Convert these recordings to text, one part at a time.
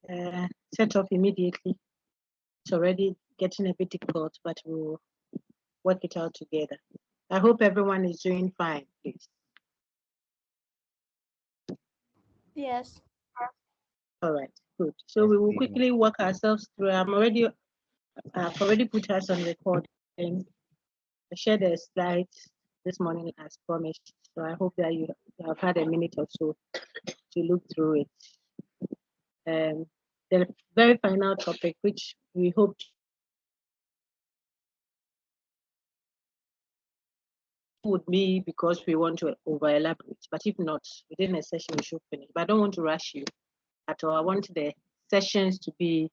set off immediately. It's already getting a bit difficult, but we'll work it out together. I hope everyone is doing fine, please. Yes. All right, good. So we will quickly walk ourselves through. I've already put us on recording. I shared the slides this morning as promised. So I hope that you have had a minute or so to look through it. The very final topic, which we hope would be because we want to over elaborate, but if not, within a session we should finish. But I don't want to rush you at all. I want the sessions to be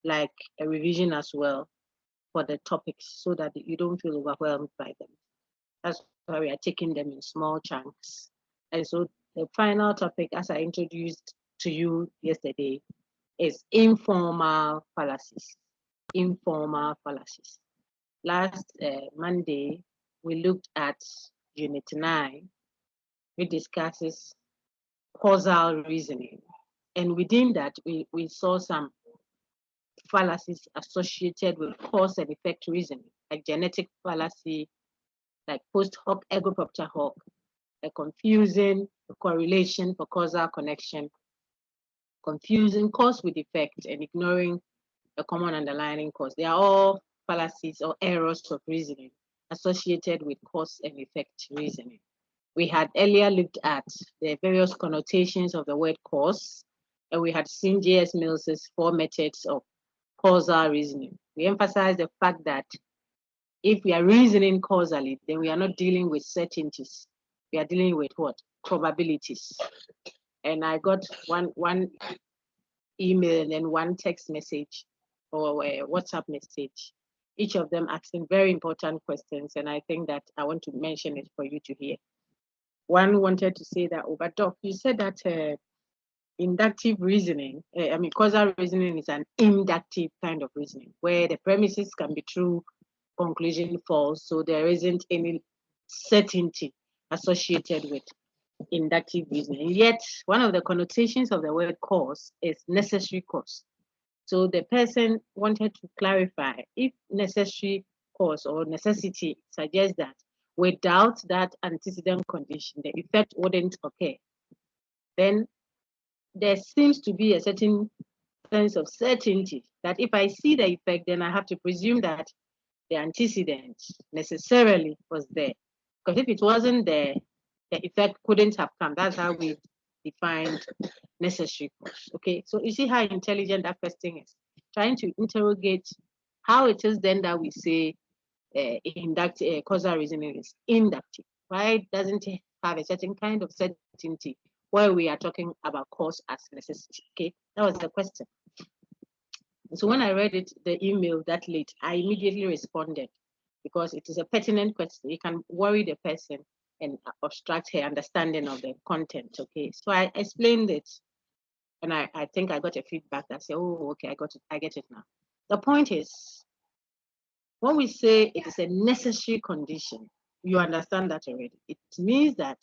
like a revision as well for the topics so that you don't feel overwhelmed by them. That's why we are taking them in small chunks. And so the final topic, as I introduced to you yesterday, is informal fallacies. Informal fallacies. Last Monday, we looked at Unit 9, which discusses causal reasoning. And within that, we saw some fallacies associated with cause and effect reasoning, like genetic fallacy, like post hoc ergo propter hoc, a confusing correlation for causal connection, confusing cause with effect, and ignoring a common underlying cause. They are all fallacies or errors of reasoning associated with cause and effect reasoning. We had earlier looked at the various connotations of the word cause, and we had seen J.S. Mills's 4 methods of causal reasoning. We emphasized the fact that if we are reasoning causally, then we are not dealing with certainties. We are dealing with what? Probabilities. And I got one email and then one text message or a WhatsApp message, each of them asking very important questions. And I think that I want to mention it for you to hear. One wanted to say that, oh, but Doc, you said that inductive reasoning, causal reasoning is an inductive kind of reasoning where the premises can be true, conclusion false, so there isn't any certainty associated with inductive reasoning. Yet, one of the connotations of the word cause is necessary cause. So the person wanted to clarify if necessary cause or necessity suggests that without that antecedent condition, the effect wouldn't occur. Then there seems to be a certain sense of certainty that if I see the effect, then I have to presume that the antecedent necessarily was there. Because if it wasn't there, the effect couldn't have come. That's how we defined necessary cause. Okay, so you see how intelligent that question is. Trying to interrogate how it is then that we say inductive causal reasoning is inductive. Why doesn't it have a certain kind of certainty where we are talking about cause as necessity? Okay, that was the question. So when I read it, the email that late, I immediately responded because it is a pertinent question. It can worry the person and obstruct her understanding of the content. Okay, so I explained it, and I think I got a feedback that said, "Oh, okay, I get it now." The point is, when we say it is a necessary condition, you understand that already. It means that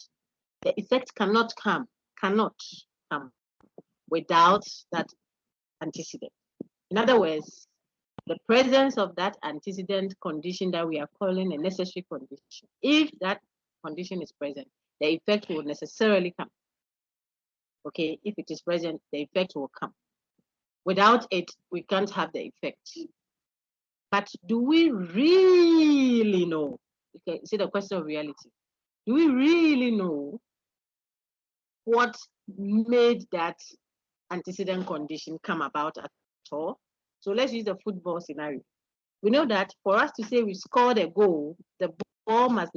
the effect cannot come without that antecedent. In other words, the presence of that antecedent condition that we are calling a necessary condition, if that condition is present, the effect will necessarily come. Okay, if it is present, the effect will come. Without it, we can't have the effect. But do we really know? Okay, see the question of reality. Do we really know what made that antecedent condition come about at all? So let's use the football scenario. We know that for us to say we scored a goal, the ball must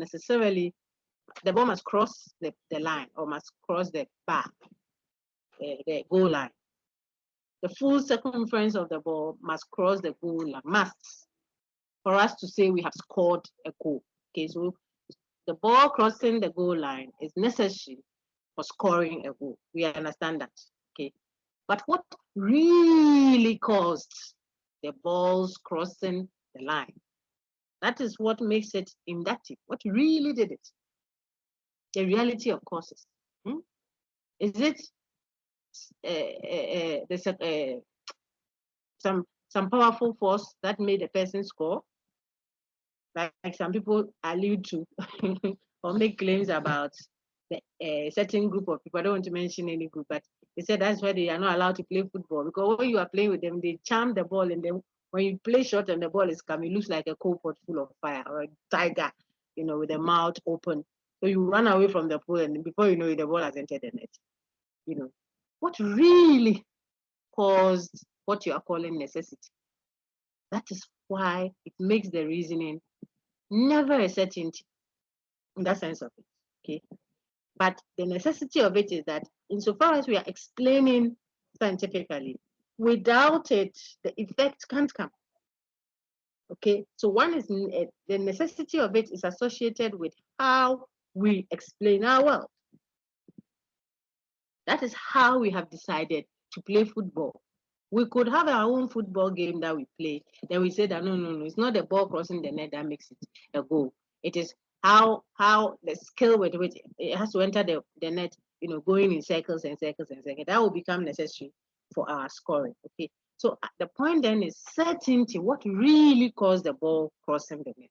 cross the line or must cross the bar, the goal line. The full circumference of the ball must cross the goal line, for us to say we have scored a goal. Okay, so the ball crossing the goal line is necessary for scoring a goal. We understand that. Okay, but what really caused the balls crossing the line? That is what makes it inductive. What really did it? The reality of causes. Is it there's some powerful force that made a person score, like some people allude to or make claims about a certain group of people. I don't want to mention any group, but they said that's why they are not allowed to play football, because when you are playing with them, they charm the ball, and then when you play short and the ball is coming, it looks like a coal pot full of fire, or a tiger, with the mouth open. So you run away from the pool, and before you know it, the ball has entered the net. What really caused what you are calling necessity? That is why it makes the reasoning never a certainty in that sense of it. Okay. But the necessity of it is that insofar as we are explaining scientifically, without it, the effect can't come. Okay. So one is the necessity of it is associated with how we explain our world. That is how we have decided to play football. We could have our own football game that we play. Then we say that no, it's not the ball crossing the net that makes it a goal. It is how the skill with which it has to enter the net, going in circles and circles and circles. That will become necessary for our scoring. Okay. So the point then is certainty. What really caused the ball crossing the net?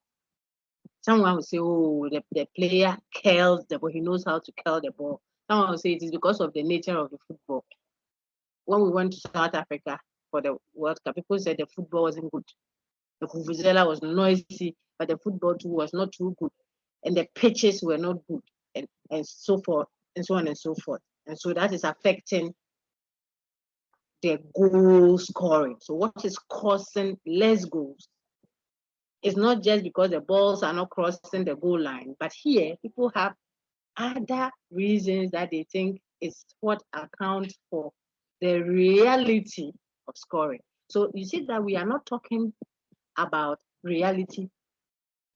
Someone will say, oh, the player curls the ball. He knows how to curl the ball. Someone will say it is because of the nature of the football. When we went to South Africa for the World Cup, people said the football wasn't good. The vuvuzela was noisy, but the football too was not too good. And the pitches were not good, and so forth, and so on and so forth. And so that is affecting the goal scoring. So what is causing less goals? It's not just because the balls are not crossing the goal line, but here people have other reasons that they think is what accounts for the reality of scoring. So you see that we are not talking about reality.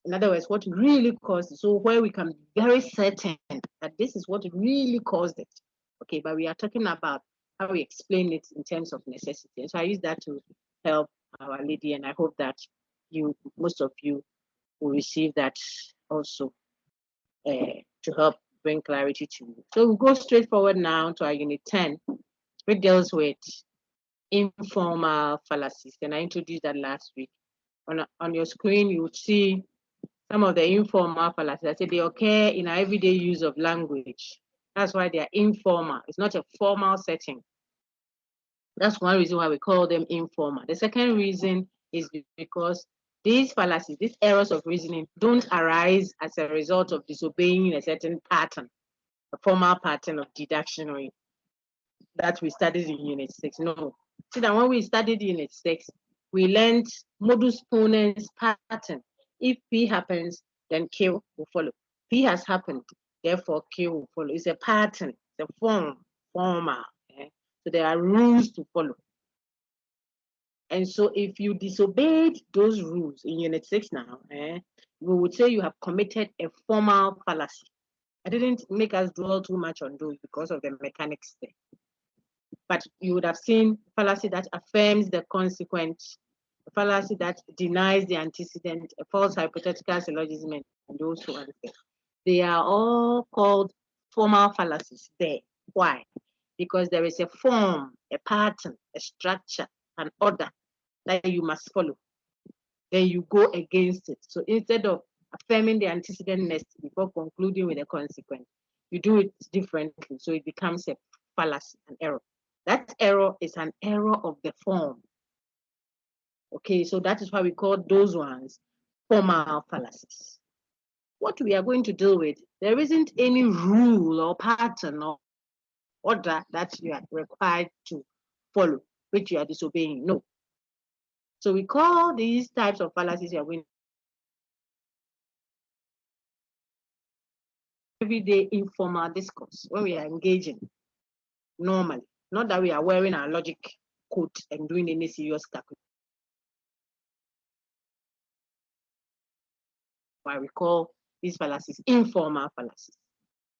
In other words, what really caused it. So where we can be very certain that this is what really caused it. Okay, but we are talking about how we explain it in terms of necessity. And so I use that to help our lady, and I hope that most of you will receive that also to help bring clarity to you. So we'll go straight forward now to our unit 10, which deals with informal fallacies. And I introduced that last week. On your screen, you would see some of the informal fallacies. I said they occur in our everyday use of language. That's why they are informal. It's not a formal setting. That's one reason why we call them informal. The second reason is because these fallacies, these errors of reasoning, don't arise as a result of disobeying a certain pattern, a formal pattern of deduction or that we studied in Unit 6. No. See that when we studied Unit 6, we learned modus ponens pattern. If P happens, then Q will follow. P has happened, therefore Q will follow. It's a pattern, it's a formal. So there are rules to follow. And so if you disobeyed those rules in Unit 6 now, we would say you have committed a formal fallacy. I didn't make us dwell too much on those because of the mechanics there. But you would have seen fallacy that affirms the consequent, a fallacy that denies the antecedent, a false hypothetical syllogism, and those who are there. They are all called formal fallacies there. Why? Because there is a form, a pattern, a structure, an order that you must follow. Then you go against it. So instead of affirming the antecedent next before concluding with a consequence, you do it differently. So it becomes a fallacy, an error. That error is an error of the form. Okay, so that is why we call those ones formal fallacies. What we are going to deal with, there isn't any rule or pattern or order that you are required to follow, which you are disobeying. No. So we call these types of fallacies you are going everyday informal discourse when we are engaging normally. Not that we are wearing our logic coat and doing any serious calculation. Why we call these fallacies informal fallacies.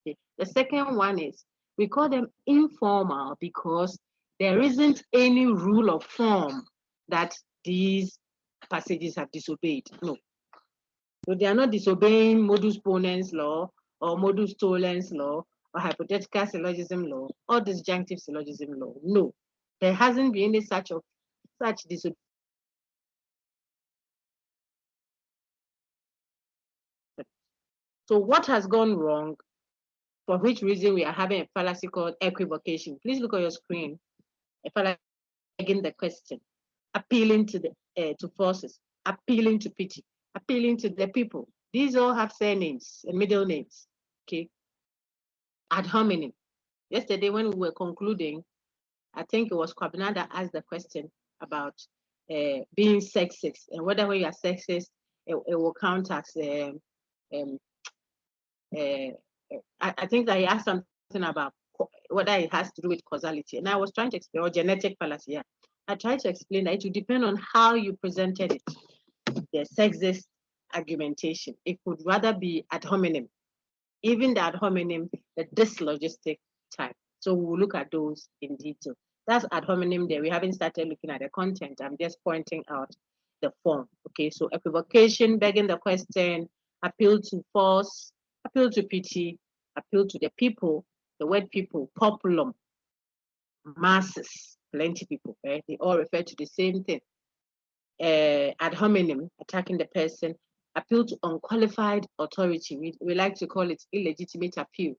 Okay. The second one is we call them informal because there isn't any rule of form that these passages have disobeyed. No. So they are not disobeying modus ponens law or modus tollens law or hypothetical syllogism law or disjunctive syllogism law. No, there hasn't been any such disobedience. So what has gone wrong, for which reason we are having a fallacy called equivocation? Please look at your screen. A fallacy begging the question, appealing to the to forces, appealing to pity, appealing to the people. These all have surnames and middle names. Okay. Ad hominem. Yesterday when we were concluding, I think it was Kwabena that asked the question about being sexist and whether when you are sexist, it will count as I think that he asked something about whether it has to do with causality. And I was trying to explain, or genetic fallacy. Yeah. I tried to explain that it would depend on how you presented it. The sexist argumentation, it could rather be ad hominem, even the ad hominem, the dyslogistic type. So we'll look at those in detail. That's ad hominem there. We haven't started looking at the content. I'm just pointing out the form. Okay, so equivocation, begging the question, appeal to force, appeal to pity, appeal to the people, the word people, populum, masses, plenty people, right? They all refer to the same thing. Ad hominem, attacking the person, appeal to unqualified authority. We like to call it illegitimate appeal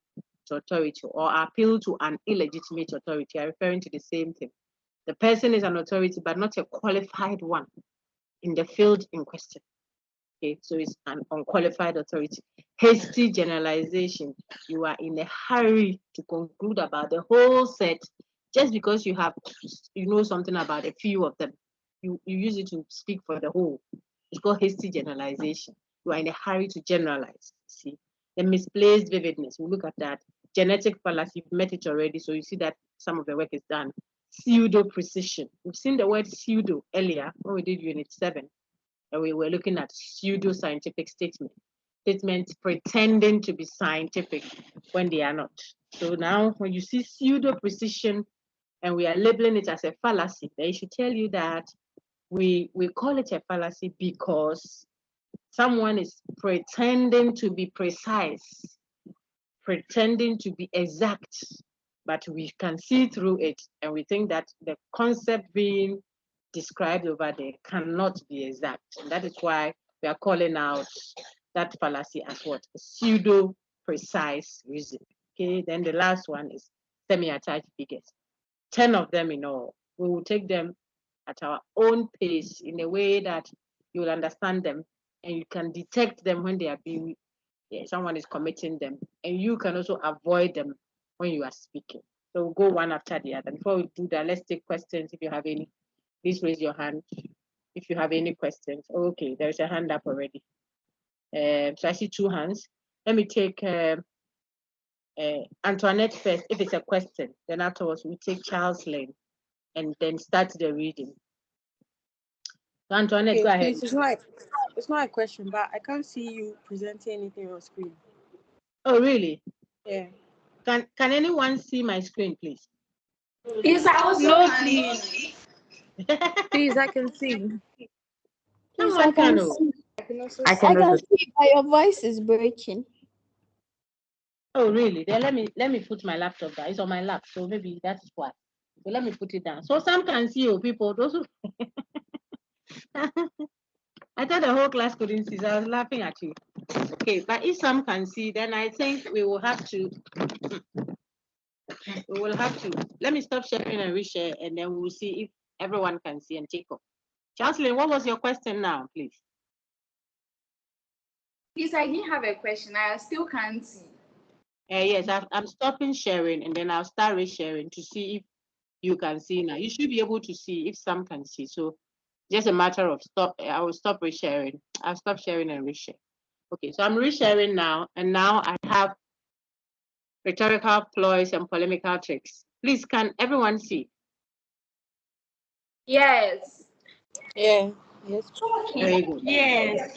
to authority, or appeal to an illegitimate authority, are referring to the same thing. The person is an authority, but not a qualified one in the field in question. Okay, so it's an unqualified authority. Hasty generalization. You are in a hurry to conclude about the whole set just because you know something about a few of them. You use it to speak for the whole. It's called hasty generalization. You are in a hurry to generalize. See, the misplaced vividness. We'll look at that. Genetic fallacy. You've met it already, so you see that some of the work is done. Pseudo precision. We've seen the word pseudo earlier when we did Unit 7. And we were looking at pseudo-scientific statements pretending to be scientific when they are not. So now when you see pseudo-precision and we are labeling it as a fallacy, they should tell you that we call it a fallacy because someone is pretending to be precise, pretending to be exact, but we can see through it and we think that the concept being described over there cannot be exact. And that is why we are calling out that fallacy as what? Pseudo-precise reason. Okay, then the last one is semi-attached figures. 10 of them in all. We will take them at our own pace in a way that you will understand them and you can detect them when they are being, someone is committing them, and you can also avoid them when you are speaking. So we'll go one after the other. Before we do that, let's take questions if you have any. Please raise your hand if you have any questions. Okay, there's a hand up already. So I see 2 hands. Let me take Antoinette first, if it's a question. Then afterwards, we take Charles Lane and then start the reading. So Antoinette, go ahead. It's not a question, but I can't see you presenting anything on screen. Oh, really? Yeah. Can anyone see my screen, please? Yes, I also No, can. please. Please, I can see. Someone can. I can see, but your voice is breaking. Oh, really? Then let me put my laptop down. It's on my lap, so maybe that's why. So let me put it down. So some can see you people. Those who I thought the whole class couldn't see, so I was laughing at you. Okay, but if some can see, then I think we will have to. Let me stop sharing and reshare, and then we'll see if everyone can see and take off. Jocelyn, what was your question now, please? Please, I didn't have a question. I still can't see. Yes, I'm stopping sharing, and then I'll start resharing to see if you can see now. You should be able to see if some can see. So just a matter of I will stop resharing. I'll stop sharing and reshare. Okay, so I'm resharing now, and now I have rhetorical ploys and polemical tricks. Please, can everyone see? Yes. Yeah. Yes. Very good. Yes.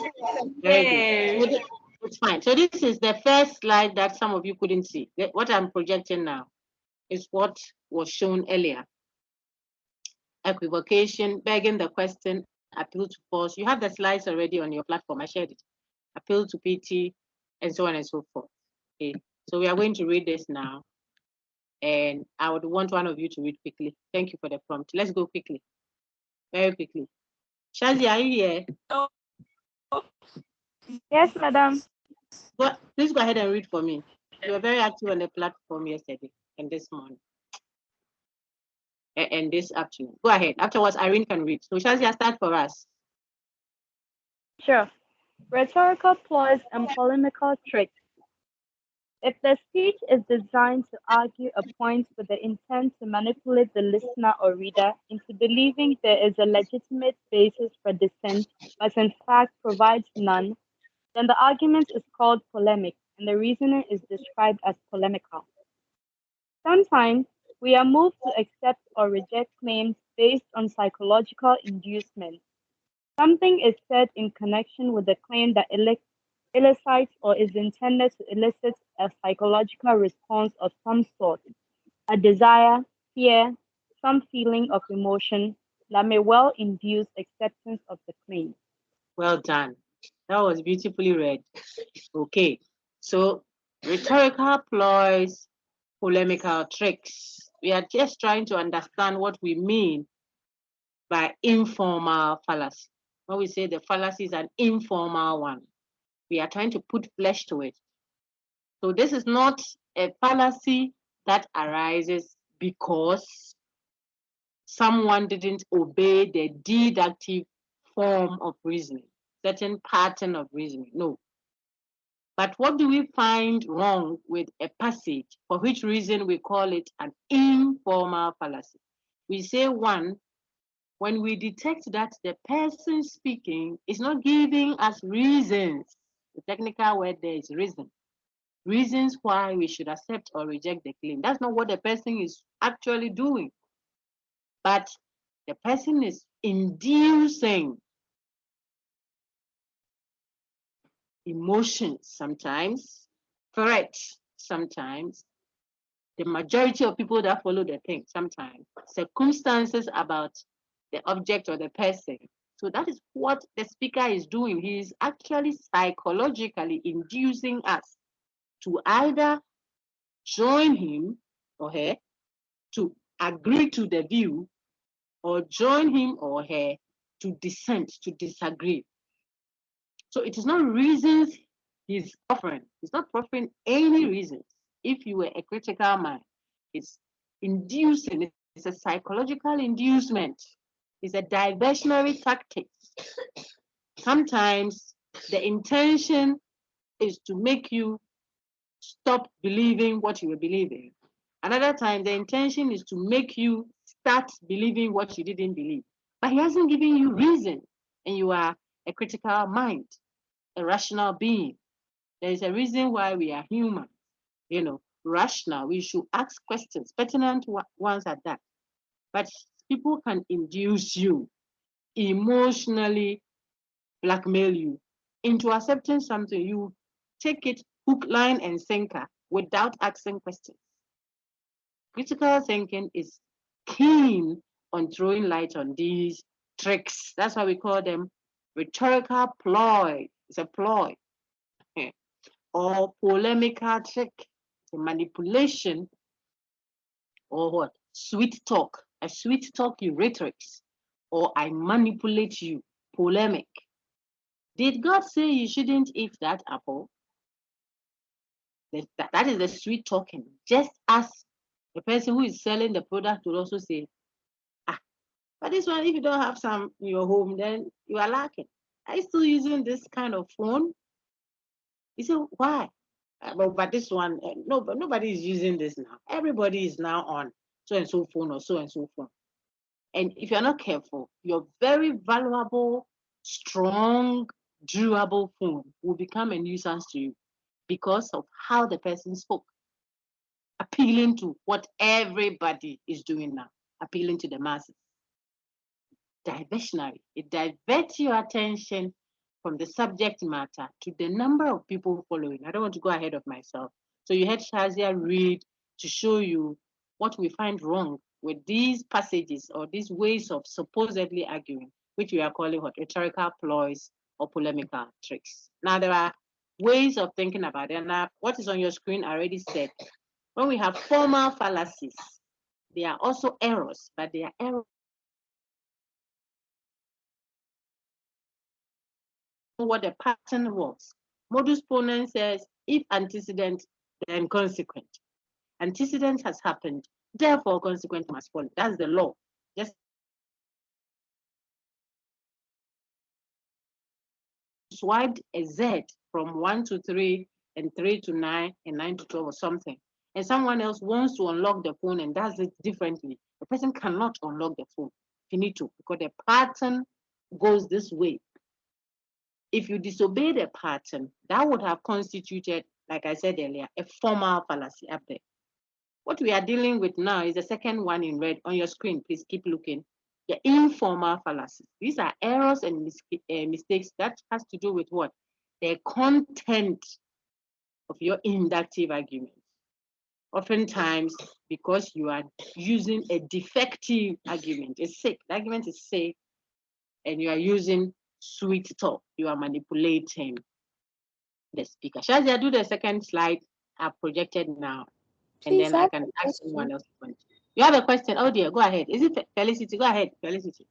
Very good. It's fine. So this is the first slide that some of you couldn't see. What I'm projecting now is what was shown earlier. Equivocation, begging the question, appeal to force. You have the slides already on your platform. I shared it. Appeal to pity, and so on and so forth. Okay. So we are going to read this now. And I would want one of you to read quickly. Thank you for the prompt. Let's go quickly. Very quickly. Shazia, are you here? Yes, madam. Please go ahead and read for me. You were very active on the platform yesterday and this morning. And this afternoon. Go ahead. Afterwards, Irene can read. So Shazia, start for us. Sure. Rhetorical ploys and polemical tricks. If the speech is designed to argue a point with the intent to manipulate the listener or reader into believing there is a legitimate basis for dissent, but in fact provides none, then the argument is called polemic and the reasoning is described as polemical. Sometimes we are moved to accept or reject claims based on psychological inducement. Something is said in connection with the claim that elicits or is intended to elicit a psychological response of some sort, a desire, fear, some feeling of emotion that may well induce acceptance of the claim. Well done. That was beautifully read. Okay. So rhetorical ploys, polemical tricks. We are just trying to understand what we mean by informal fallacy. When we say the fallacy is an informal one, we are trying to put flesh to it. So this is not a fallacy that arises because someone didn't obey the deductive form of reasoning, certain pattern of reasoning. No. But what do we find wrong with a passage, for which reason we call it an informal fallacy? We say one, when we detect that the person speaking is not giving us reasons, the technical word there is reason, reasons why we should accept or reject the claim. That's not what the person is actually doing. But the person is inducing emotions sometimes, threats sometimes, the majority of people that follow the thing sometimes, circumstances about the object or the person. So that is what the speaker is doing. He is actually psychologically inducing us to either join him or her, to agree to the view, or join him or her to dissent, to disagree. So it is not reasons he's offering. He's not offering any reasons. If you were a critical mind, it's inducing, it's a psychological inducement. It's a diversionary tactic. Sometimes the intention is to make you stop believing what you were believing. Another time, the intention is to make you start believing what you didn't believe. But he hasn't given you reason, and you are a critical mind, a rational being. There is a reason why we are human, rational. We should ask questions, pertinent ones at that. But people can induce you, emotionally blackmail you into accepting something. You take it hook, line, and sinker without asking questions. Critical thinking is keen on throwing light on these tricks. That's why we call them rhetorical ploy. It's a ploy. Or polemical trick, a manipulation, or what? Sweet talk. A sweet talk you rhetorics. Or I manipulate you, polemic. Did God say you shouldn't eat that apple? That is the sweet talking. Just as the person who is selling the product will also say, but this one, if you don't have some in your home, then you are lacking. Are you still using this kind of phone? You say, why? But this one, no, but nobody is using this now. Everybody is now on so and so phone or so and so phone. And if you're not careful, your very valuable, strong, durable phone will become a nuisance to you because of how the person spoke, appealing to what everybody is doing now, appealing to the masses. Diversionary. It diverts your attention from the subject matter to the number of people following. I don't want to go ahead of myself. So you had Shazia read to show you what we find wrong with these passages or these ways of supposedly arguing, which we are calling what? Rhetorical ploys or polemical tricks. Now there are ways of thinking about it. And what is on your screen I already said. When we have formal fallacies, they are also errors, but they are errors. What the pattern was. Modus ponens says, if antecedent, then consequent. Antecedent has happened, therefore consequent must follow. That's the law. Just swiped a Z from 1 to 3 and 3 to 9 and 9 to 12 or something, and someone else wants to unlock the phone and does it differently, the person cannot unlock the phone. Finito, because the pattern goes this way. If you disobey the pattern, that would have constituted, like I said earlier, a formal fallacy up there. What we are dealing with now is the second one in red on your screen. Please keep looking. The informal fallacies. These are errors and mistakes that has to do with what? The content of your inductive argument. Oftentimes, because you are using a defective argument, it's sick. The argument is sick, and you are using sweet talk. You are manipulating the speaker. Shazia, do the second slide. I've projected now, and Please, then I can ask someone else. You have a question? Oh dear, go ahead. Is it Felicity? Go ahead, Felicity.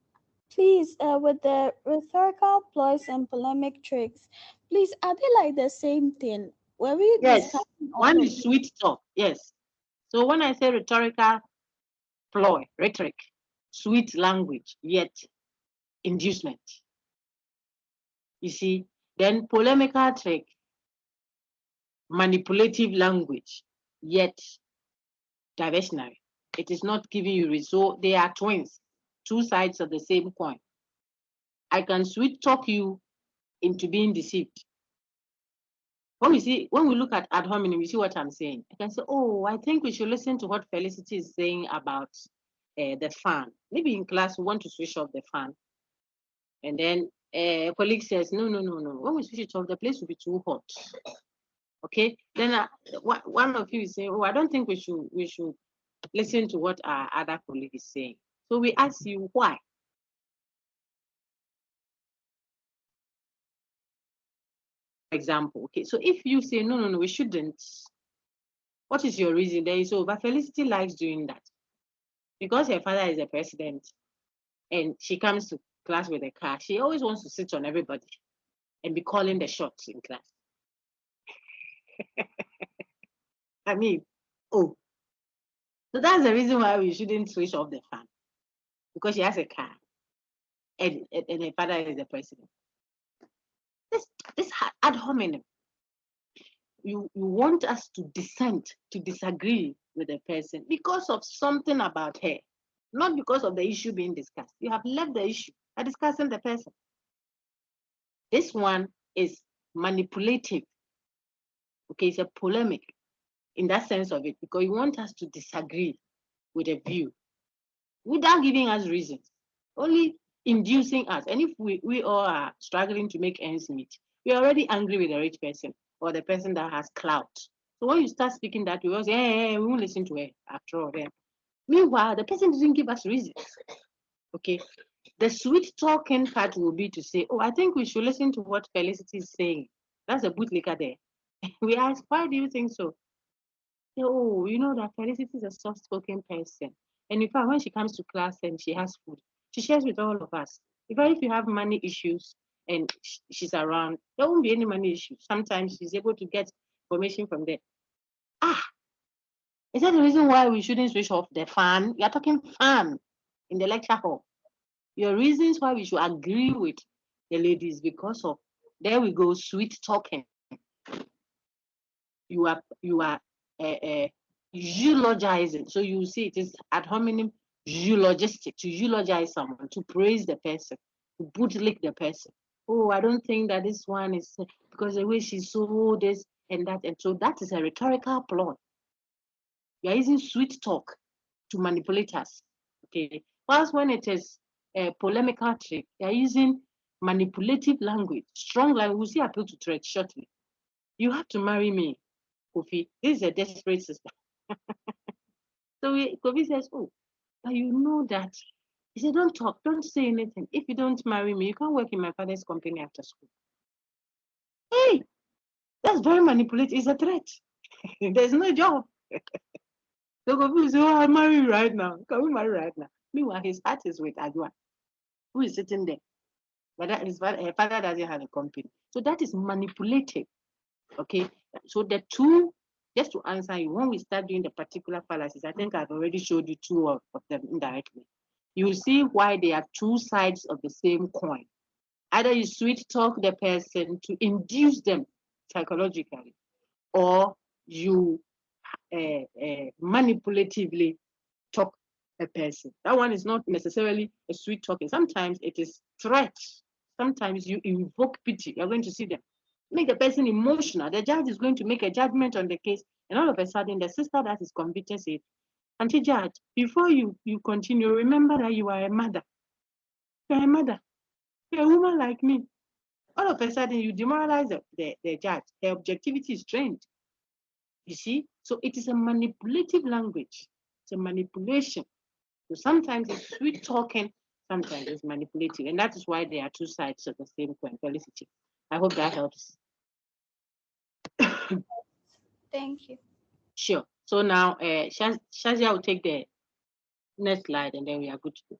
Please, with the rhetorical ploys and polemic tricks, please, are they like the same thing? Were we Yes, discussing one is sweet talk. Yes. So when I say rhetorical ploy, rhetoric, sweet language, yet inducement. You see, then polemical trick, manipulative language, yet diversionary. It is not giving you result. They are twins, two sides of the same coin. I can sweet talk you into being deceived. When we look at ad hominem, you see what I'm saying. I can say, oh, I think we should listen to what Felicity is saying about the fan. Maybe in class we want to switch off the fan, and then a colleague says, no. When we switch it off, the place will be too hot. Okay, then one of you is saying, oh, I don't think we should listen to what our other colleague is saying. So we ask you why. Example, okay, so if you say no, we shouldn't, what is your reason? Then so, but Felicity likes doing that because her father is a president and she comes to class with a car. She always wants to sit on everybody and be calling the shots in class. I mean, oh, so that's the reason why we shouldn't switch off the fan, because she has a car and her father is the president. This ad hominem, you want us to dissent, to disagree with the person because of something about her, not because of the issue being discussed. You have left the issue by discussing the person. This one is manipulative. Okay, it's a polemic in that sense of it, because you want us to disagree with a view without giving us reasons, only inducing us. And if we all are struggling to make ends meet, we're already angry with the rich person or the person that has clout. So when you start speaking that, we will say, hey, we won't listen to her after all. Then, meanwhile, the person didn't give us reasons. Okay, the sweet talking part will be to say, oh, I think we should listen to what Felicity is saying. That's a bootlicker there. We ask, why do you think so? Oh, you know that Felicity is a soft-spoken person. And in fact, when she comes to class and she has food, she shares with all of us. Even if you have money issues and she's around, there won't be any money issues. Sometimes she's able to get information from there. Is that the reason why we shouldn't switch off the fan? You're talking fan in the lecture hall. Your reasons why we should agree with the ladies because of, there we go, sweet talking. You are eulogizing. So you see, it is ad hominem eulogistic, to eulogize someone, to praise the person, to bootlick the person. Oh, I don't think that this one is, because the way she saw this and that. And so that is a rhetorical ploy. You are using sweet talk to manipulate us. Okay. Whilst when it is a polemical trick, they are using manipulative language, strong language. We'll see appeal to threat shortly. You have to marry me, Kofi. This is a desperate sister. So Kofi says, oh, but you know that. He said, don't talk, don't say anything. If you don't marry me, you can't work in my father's company after school. Hey, That's very manipulative. It's a threat. There's no job. So people say, oh, I'm married right now. Can we marry right now? Meanwhile, his heart is with Adwa, who is sitting there. But that is her father doesn't have a company. So that is manipulative. Okay. So the two, just to answer you, when we start doing the particular fallacies, I think I've already showed you two of them indirectly. You will see why they are two sides of the same coin. Either you sweet talk the person to induce them psychologically, or you manipulatively talk a person. That one is not necessarily a sweet talking. Sometimes it is threat. Sometimes you invoke pity. You're going to see them. Make the person emotional. The judge is going to make a judgment on the case. And all of a sudden, the sister that is convicted said, Auntie Judge, before you continue, remember that you are a mother. You're a mother. You're a woman like me. All of a sudden, you demoralize the judge. The objectivity is trained. You see? So it is a manipulative language. It's a manipulation. So sometimes it's sweet talking, sometimes it's manipulative. And that is why there are two sides of the same coin. Felicity. I hope that helps. Thank you. Sure. So now Shazia will take the next slide and then we are good to go.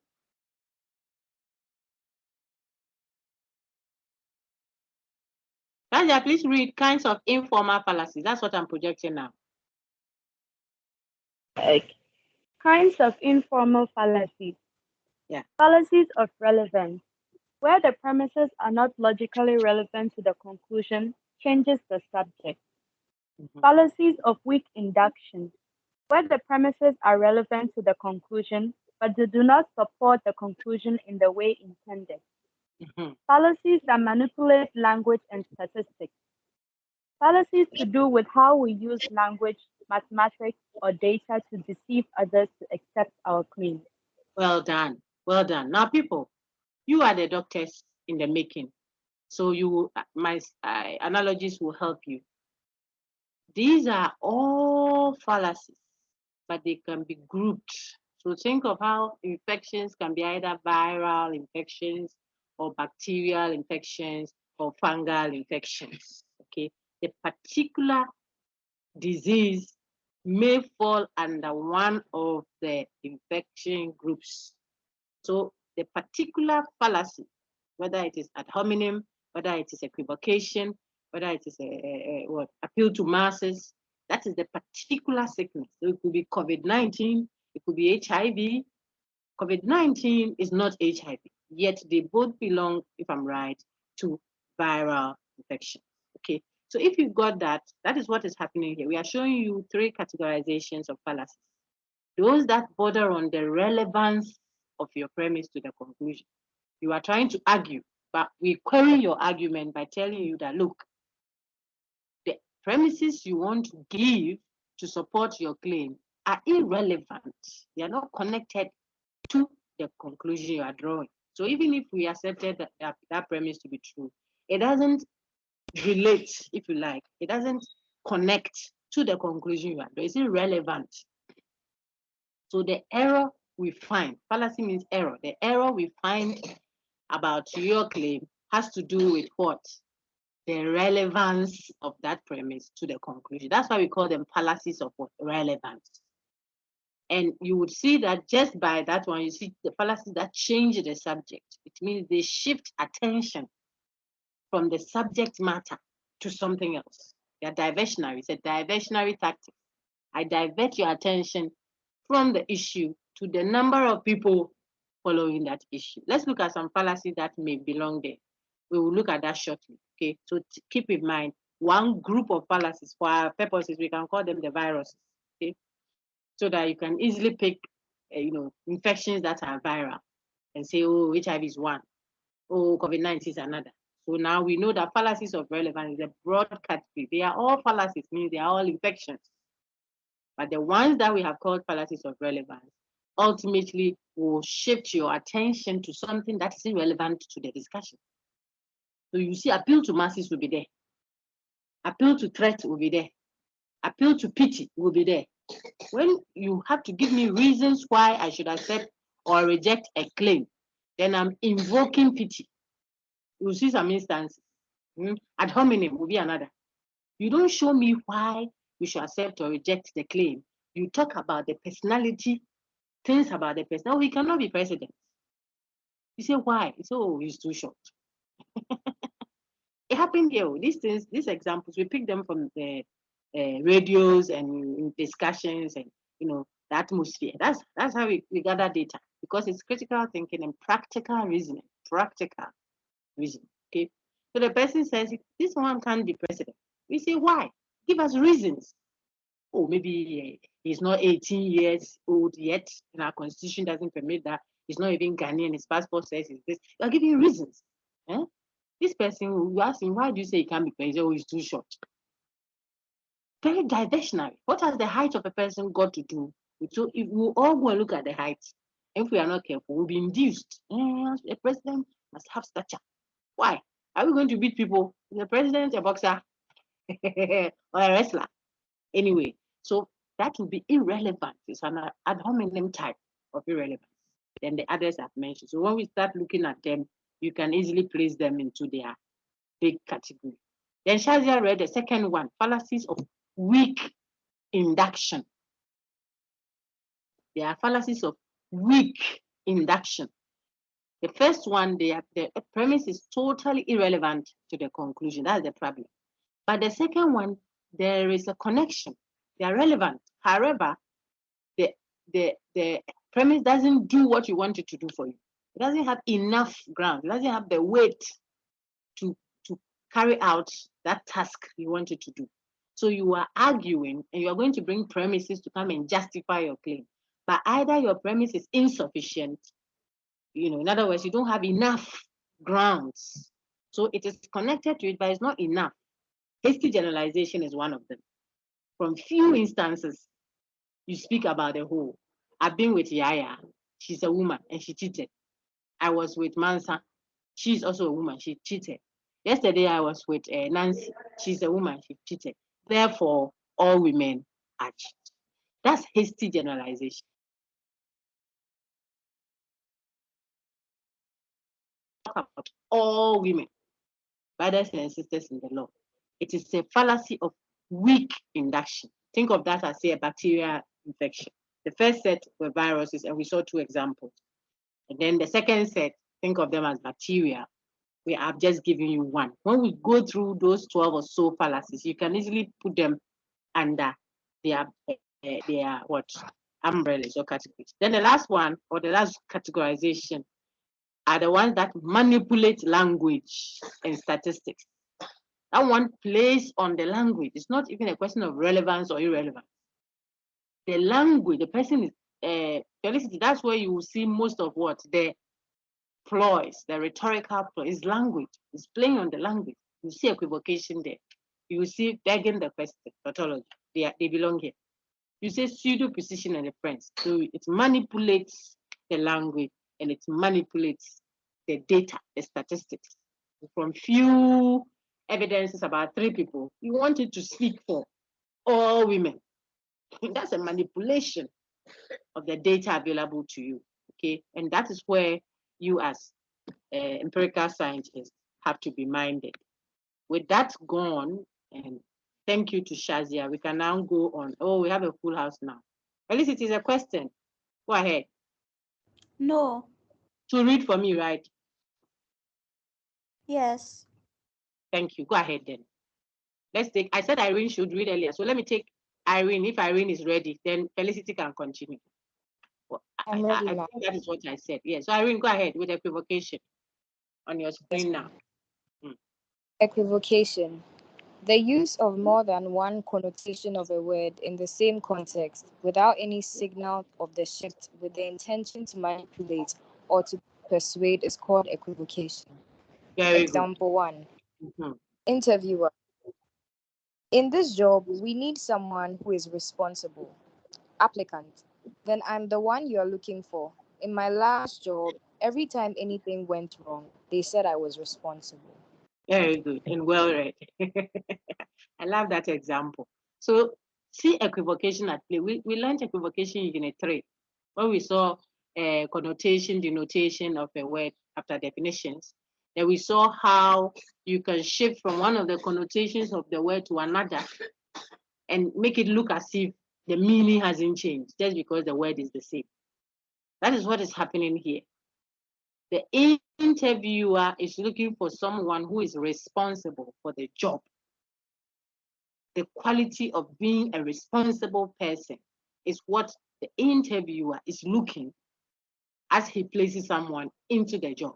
Shazia, please read kinds of informal fallacies. That's what I'm projecting now. Okay. Kinds of informal fallacies. Yeah. Fallacies of relevance. Where the premises are not logically relevant to the conclusion, changes the subject. Fallacies of weak induction. Where the premises are relevant to the conclusion, but they do not support the conclusion in the way intended. Fallacies that manipulate language and statistics. Fallacies to do with how we use language, mathematics, or data to deceive others to accept our claims. Well done. Well done. Now, people, you are the doctors in the making. So my analogies will help you. These are all fallacies, but they can be grouped. So think of how infections can be either viral infections or bacterial infections or fungal infections. Okay, the particular disease may fall under one of the infection groups. So the particular fallacy, whether it is ad hominem, whether it is equivocation, whether it is a appeal to masses, that is the particular sickness. So it could be COVID-19, it could be HIV. COVID-19 is not HIV, yet they both belong, if I'm right, to viral infection. Okay, so if you got that, that is what is happening here. We are showing you three categorizations of fallacies. Those that border on the relevance of your premise to the conclusion. You are trying to argue, but we query your argument by telling you that, look, the premises you want to give to support your claim are irrelevant. They are not connected to the conclusion you are drawing. So even if we accepted that premise to be true, it doesn't relate, if you like. It doesn't connect to the conclusion you are drawing. It's irrelevant. So the error we find, fallacy means error. The error we find about your claim has to do with what? The relevance of that premise to the conclusion. That's why we call them fallacies of what? Relevance. And you would see that just by that one, you see the fallacies that change the subject. It means they shift attention from the subject matter to something else. They are diversionary. It's a diversionary tactic. I divert your attention from the issue to the number of people following that issue. Let's look at some fallacies that may belong there. We will look at that shortly. Okay, so keep in mind one group of fallacies. For our purposes, we can call them the viruses. Okay, so that you can easily pick, infections that are viral and say, oh, HIV is one, oh, COVID-19 is another. So now we know that fallacies of relevance is a broad category. They are all fallacies, meaning they are all infections. But the ones that we have called fallacies of relevance ultimately will shift your attention to something that is irrelevant to the discussion. So you see, appeal to masses will be there. Appeal to threat will be there. Appeal to pity will be there. When you have to give me reasons why I should accept or reject a claim, then I'm invoking pity. You'll see some instances. Ad hominem will be another. You don't show me why we should accept or reject the claim. You talk about the personality, things about the person. No, he cannot be president. You say, why? You say, oh, he's too short. It happened here. These things, these examples, we pick them from the radios and discussions and, the atmosphere. That's how we gather data, because it's critical thinking and practical reasoning. Okay. So the person says, this one can't be president. We say, why? Give us reasons. Oh, maybe he's not 18 years old yet, and our constitution doesn't permit that. He's not even Ghanaian. His passport says it's this. You are giving reasons. Eh? This person, you ask him, why do you say he can't be president? Oh, he's too short. Very diversionary. What has the height of a person got to do? So if we all go and look at the height, if we are not careful, we'll be induced. A president must have stature. Why? Are we going to beat people? Is the president a boxer or a wrestler? Anyway, so that will be irrelevant. It's an ad hominem type of irrelevance than the others I've mentioned. So when we start looking at them, you can easily place them into their big category. Then Shazia read the second one, fallacies of weak induction. There are fallacies of weak induction. The first one, the premise is totally irrelevant to the conclusion. That's the problem. But the second one, there is a connection. They are relevant. However, the premise doesn't do what you want it to do for you. It doesn't have enough ground. It doesn't have the weight to carry out that task you want it to do. So you are arguing and you are going to bring premises to come and justify your claim. But either your premise is insufficient, in other words, you don't have enough grounds. So it is connected to it, but it's not enough. Hasty generalization is one of them. From few instances, you speak about the whole. I've been with Yaya. She's a woman and she cheated. I was with Mansa. She's also a woman. She cheated. Yesterday, I was with Nancy. She's a woman. She cheated. Therefore, all women are cheated. That's hasty generalization. Talk about all women, brothers and sisters in the law. It is a fallacy of weak induction. Think of that as, say, a bacterial infection. The first set were viruses, and we saw 2 examples. And then the second set, think of them as bacteria. We have just given you 1. When we go through those 12 or so fallacies, you can easily put them under their umbrellas or categories. Then the last one, or the last categorization, are the ones that manipulate language and statistics. That one plays on the language. It's not even a question of relevance or irrelevance. The language, the person is Felicity. That's where you will see most of what the ploys, the rhetorical ploy is language. It's playing on the language. You see equivocation there. You see begging the question, tautology. They belong here. You say pseudo precision and reference. So it manipulates the language and it manipulates the data, the statistics. From few evidences about 3 people, you wanted to speak for all women. That's a manipulation of the data available to you, okay? And that is where you as empirical scientists have to be minded. With that gone, and thank you to Shazia, we can now go on. Oh, we have a full house now. At least it is a question. Go ahead. No. To read for me, right? Yes. Thank you. Go ahead then. Let's take, I said Irene should read earlier. So let me take Irene. If Irene is ready, then Felicity can continue. I'm ready I now. think that is what I said. Yeah. So Irene, go ahead with equivocation on your screen now. Equivocation. The use of more than one connotation of a word in the same context without any signal of the shift with the intention to manipulate or to persuade is called equivocation. Very Example 1. good. Interviewer. In this job, we need someone who is responsible. Applicant. Then I'm the one you're looking for. In my last job, every time anything went wrong, they said I was responsible. Very good and well read. I love that example. So see equivocation at play. We learned equivocation in Unit 3 when we saw connotation, denotation of a word after definitions. Then we saw how you can shift from one of the connotations of the word to another and make it look as if the meaning hasn't changed just because the word is the same. That is what is happening here. The interviewer is looking for someone who is responsible for the job. The quality of being a responsible person is what the interviewer is looking as he places someone into the job.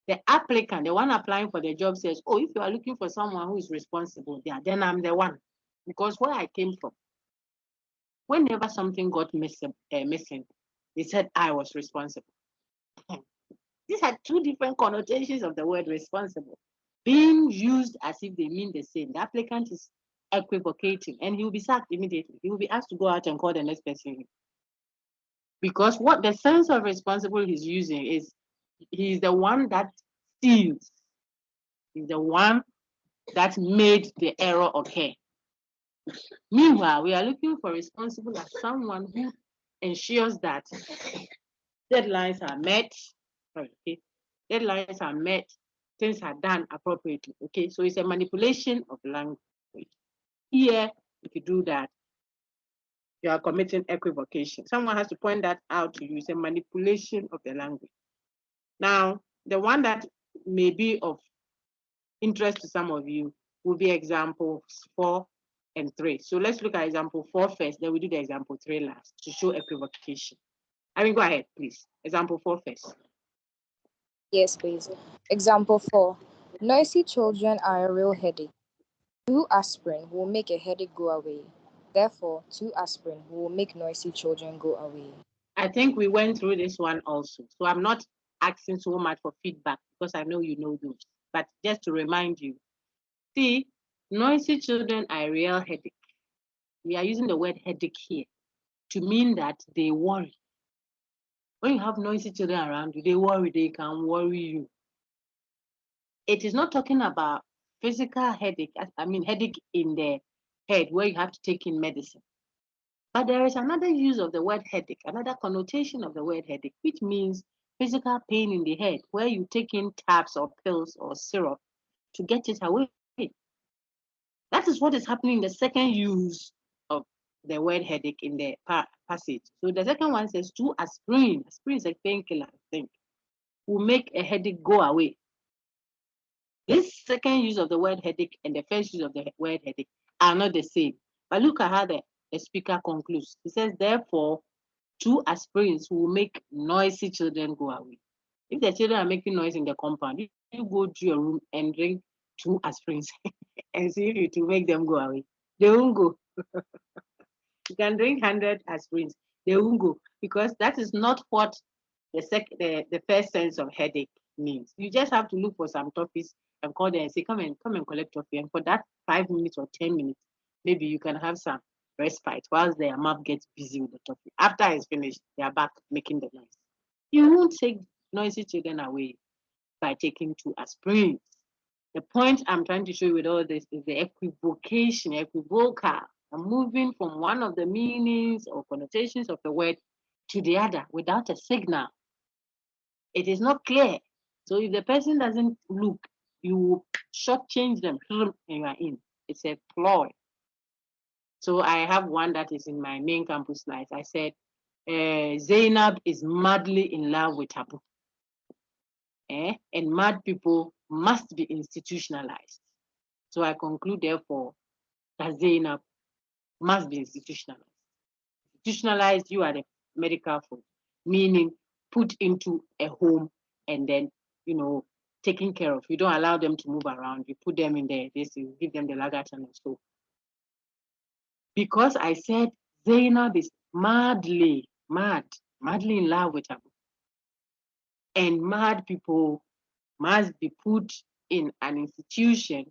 The applicant, the one applying for the job, says, oh, if you are looking for someone who is responsible, yeah, then I'm the one. Because where I came from, whenever something got missing, they said I was responsible. These are two different connotations of the word responsible, being used as if they mean the same. The applicant is equivocating and he will be sacked immediately. He will be asked to go out and call the next person. Because what the sense of responsible he's using is he's the one that steals. He's the one that made the error occur. Meanwhile, we are looking for responsible as someone who ensures that deadlines are met. Okay, deadlines are met, things are done appropriately. Okay, so it's a manipulation of language. Here, if you do that, you are committing equivocation. Someone has to point that out to you. It's a manipulation of the language. Now, the one that may be of interest to some of you will be examples 4 and 3. So let's look at example 4 first, then we do the example 3 last to show equivocation. I mean, go ahead, please. Example 4 first. Yes, please. Example 4. Noisy children are a real headache. 2 aspirin will make a headache go away. Therefore, 2 aspirin will make noisy children go away. I think we went through this one also. So I'm not asking so much for feedback because I know you know those. But just to remind you, see, noisy children are a real headache. We are using the word headache here to mean that they worry. When you have noisy children around you, they worry, they can worry you. It is not talking about physical headache, I mean headache in the head where you have to take in medicine. But there is another use of the word headache, another connotation of the word headache, which means physical pain in the head, where you take in tabs or pills or syrup to get it away. That is what is happening in the second use of the word headache in the passage. So the second one says 2 aspirin. Aspirin is a painkiller, I think, will make a headache go away. This second use of the word headache and the first use of the word headache are not the same. But look at how the speaker concludes. He says, therefore, 2 aspirins will make noisy children go away. If the children are making noise in the compound, you go to your room and drink 2 aspirins and see if it will make them go away. They won't go. You can drink 100 aspirins. They won't go because that is not what the first sense of headache means. You just have to look for some toffees and call them and say, come and collect toffee. And for that 5 minutes or 10 minutes, maybe you can have some respite whilst their mouth gets busy with the toffee. After it's finished, they are back making the noise. You won't take noisy children away by taking 2 aspirins. The point I'm trying to show you with all this is the equivocation, equivocal. I'm moving from one of the meanings or connotations of the word to the other without a signal. It is not clear. So if the person doesn't look, you shortchange them and you are in. It's a ploy. So I have one that is in my main campus slides. I said, Zainab is madly in love with Abu. And mad people must be institutionalized. So I conclude, therefore, that Zainab must be institutionalized. Institutionalized, you are the medical food, meaning put into a home and then, taken care of. You don't allow them to move around. You put them in there, you give them the luggage and so. Because I said Zainab is madly in love with Abu. And mad people must be put in an institution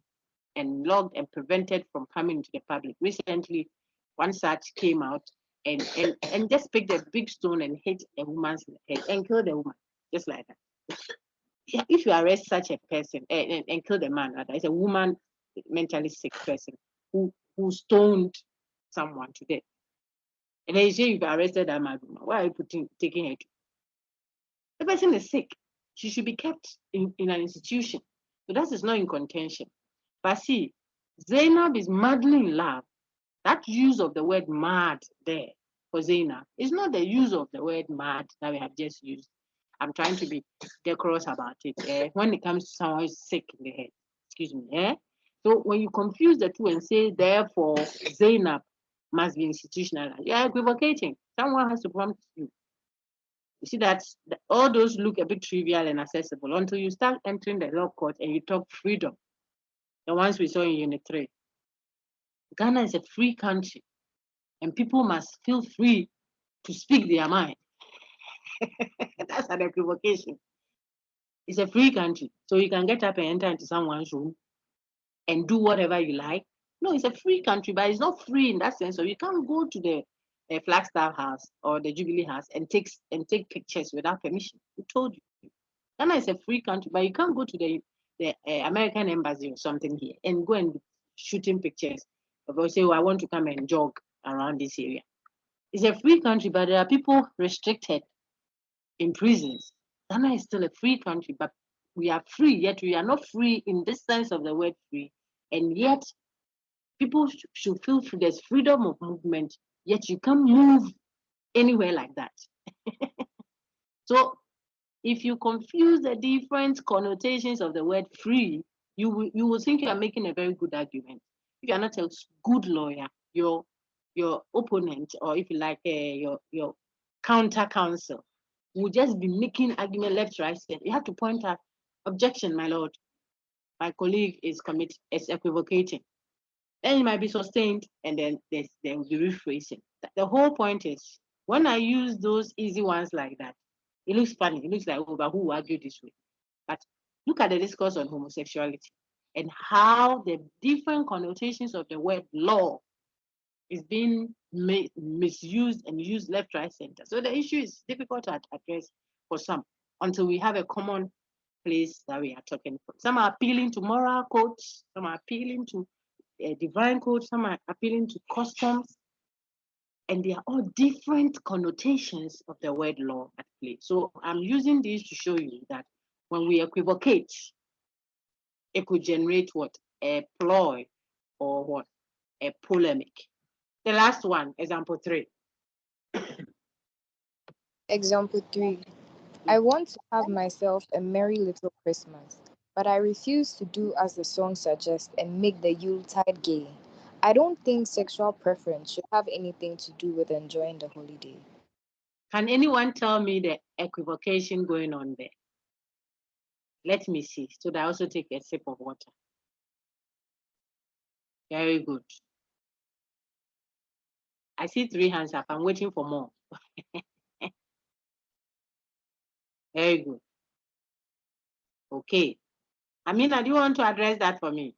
and locked and prevented from coming to the public. Recently, one such came out and just picked a big stone and hit a woman's head and killed the woman, just like that. Yeah, if you arrest such a person and kill the man, it's a woman, mentally sick person who stoned someone to death. And then you say you've arrested that man, why are you taking her to? The person is sick. she should be kept in an institution. So that is not in contention. But see, Zainab is madly in love. That use of the word mad there for Zainab is not the use of the word mad that we have just used. I'm trying to be decorous about it. When it comes to someone who's sick in the head, excuse me. So when you confuse the two and say, therefore, Zainab must be institutionalized, you're equivocating. Someone has to prompt you. You see that all those look a bit trivial and accessible until you start entering the law court and you talk freedom. The ones we saw in Unit 3. Ghana is a free country and people must feel free to speak their mind. That's an equivocation. It's a free country. So you can get up and enter into someone's room and do whatever you like. No, it's a free country, but it's not free in that sense. So you can't go to the Flagstaff House or the Jubilee House and take pictures without permission. Who told you? Ghana is a free country, but you can't go to the American embassy or something here and go and shooting pictures. Or say, I want to come and jog around this area. It's a free country, but there are people restricted in prisons. Ghana is still a free country, but we are free, yet we are not free in this sense of the word free. And yet people should feel free. There's freedom of movement, yet you can't move anywhere like that. So if you confuse the different connotations of the word free, you will think you are making a very good argument. If you are not a good lawyer, your opponent, or if you like your counter counsel, will just be making argument left, right, center. You have to point out, objection, my lord. My colleague is equivocating. Then it might be sustained, and then there will be rephrasing. The whole point is, when I use those easy ones like that, it looks funny. It looks like, oh, but who argued this way? But look at the discourse on homosexuality and how the different connotations of the word law is being misused and used left, right, center. So the issue is difficult to address for some until we have a common place that we are talking from. Some are appealing to moral codes, some are appealing to divine codes, some are appealing to customs, and they are all different connotations of the word law at play. So I'm using these to show you that when we equivocate, it could generate what? A ploy or what? A polemic. The last one, example 3. Example 3. I want to have myself a merry little Christmas, but I refuse to do as the song suggests and make the Yuletide gay. I don't think sexual preference should have anything to do with enjoying the holiday. Can anyone tell me the equivocation going on there? Let me see, so that I also take a sip of water. Very good. I see 3 hands up. I'm waiting for more. Very good. Okay. Amina, do you want to address that for me?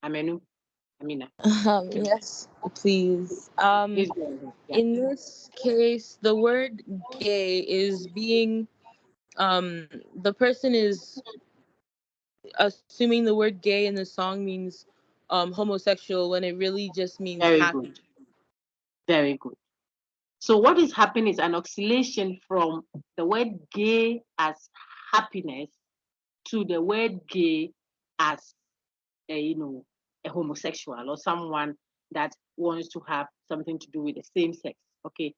Amina. Yes, please. Please go ahead. Yeah. In this case, the word gay is being, the person is assuming the word gay in the song means homosexual when it really just means Very happy. good. Very good. So what is happening is an oscillation from the word gay as happiness to the word gay as a homosexual or someone that wants to have something to do with the same sex. Okay,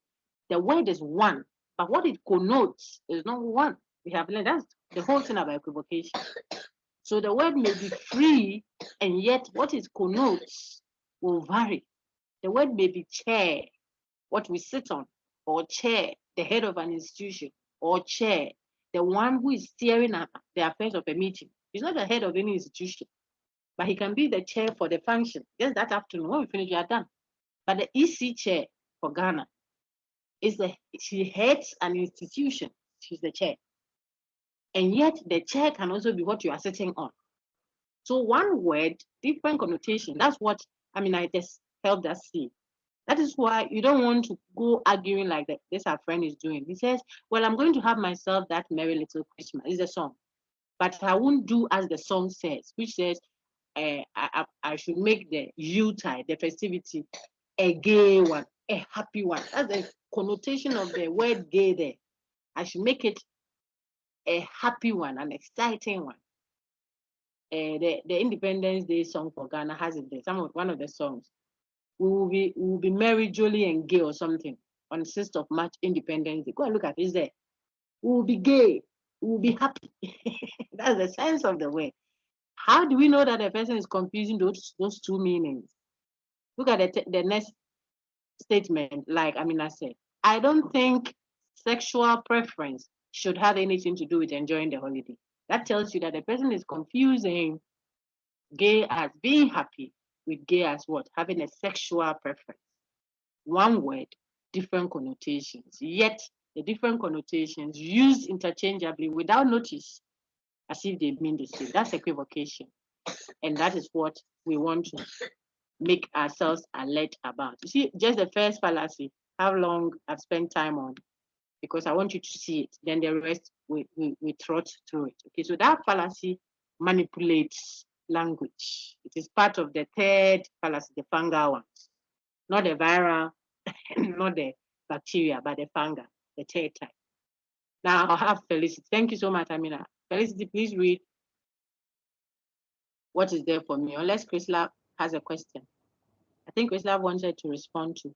the word is one, but what it connotes is not one. We have learned that's the whole thing about equivocation. So the word may be free, and yet what it connotes will vary. The word may be chair, what we sit on, or chair, the head of an institution, or chair, the one who is steering the affairs of a meeting. He's not the head of any institution, but he can be the chair for the function. Just that afternoon, when we finish, we are done. But the EC chair for Ghana she heads an institution. She's the chair. And yet the chair can also be what you are sitting on. So one word, different connotation. That's what I just helped us see. That is why you don't want to go arguing like that. This our friend is doing. He says, well, I'm going to have myself that merry little Christmas. It's a song. But I won't do as the song says, which says I should make the Yuletide, the festivity, a gay one, a happy one. That's the connotation of the word gay there. I should make it a happy one, an exciting one. The Independence Day song for Ghana has it there. One of the songs. We will be merry, jolly, and gay or something on 6th of March, Independence Day. Go and look at it. It's there. We will be gay. We will be happy. That's the sense of the word. How do we know that the person is confusing those two meanings? Look at the next statement, like Amina said. I don't think sexual preference should have anything to do with enjoying the holiday. That tells you that the person is confusing gay as being happy with gay as what? Having a sexual preference. One word, different connotations. Yet the different connotations used interchangeably without notice, as if they mean the same. That's equivocation. And that is what we want to make ourselves alert about. You see, just the first fallacy, how long I've spent time on, because I want you to see it. Then the rest, we trot through it. Okay, so that fallacy manipulates language. It is part of the third fallacy, the fungal ones. Not the viral, not the bacteria, but the fungal, the third type. Now I'll have Felicity. Thank you so much, Amina. Felicity, please read what is there for me, unless Chrysla has a question. I think Chrysla wanted to respond to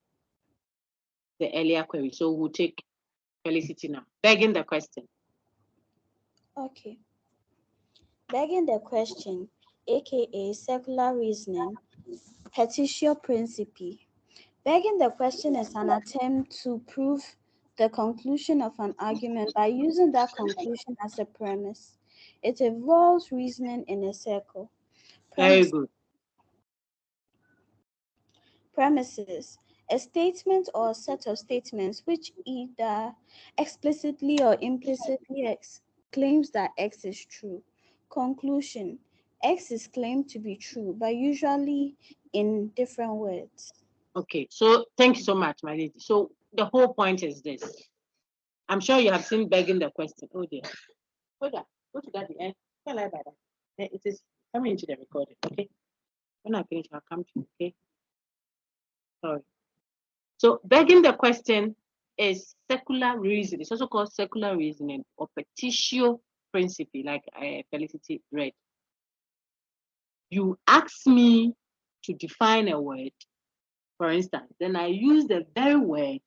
the earlier query, so we'll take Felicity now. Begging the question. Okay. Begging the question, aka circular reasoning, petitio principii. Begging the question is an attempt to prove the conclusion of an argument by using that conclusion as a premise. It involves reasoning in a circle. Very good. Premises. A statement or a set of statements which either explicitly or implicitly claims that X is true. Conclusion. X is claimed to be true, but usually in different words. Okay, so thank you so much, my lady. So the whole point is this. I'm sure you have seen begging the question. Oh dear. Hold on. Go to that end. Don't lie about that. It is coming into the recording, okay? When I finish, I'll come to you, okay? Sorry. So begging the question is secular reasoning. It's also called secular reasoning or petitio principii, like Felicity read. You ask me to define a word, for instance, then I use the very word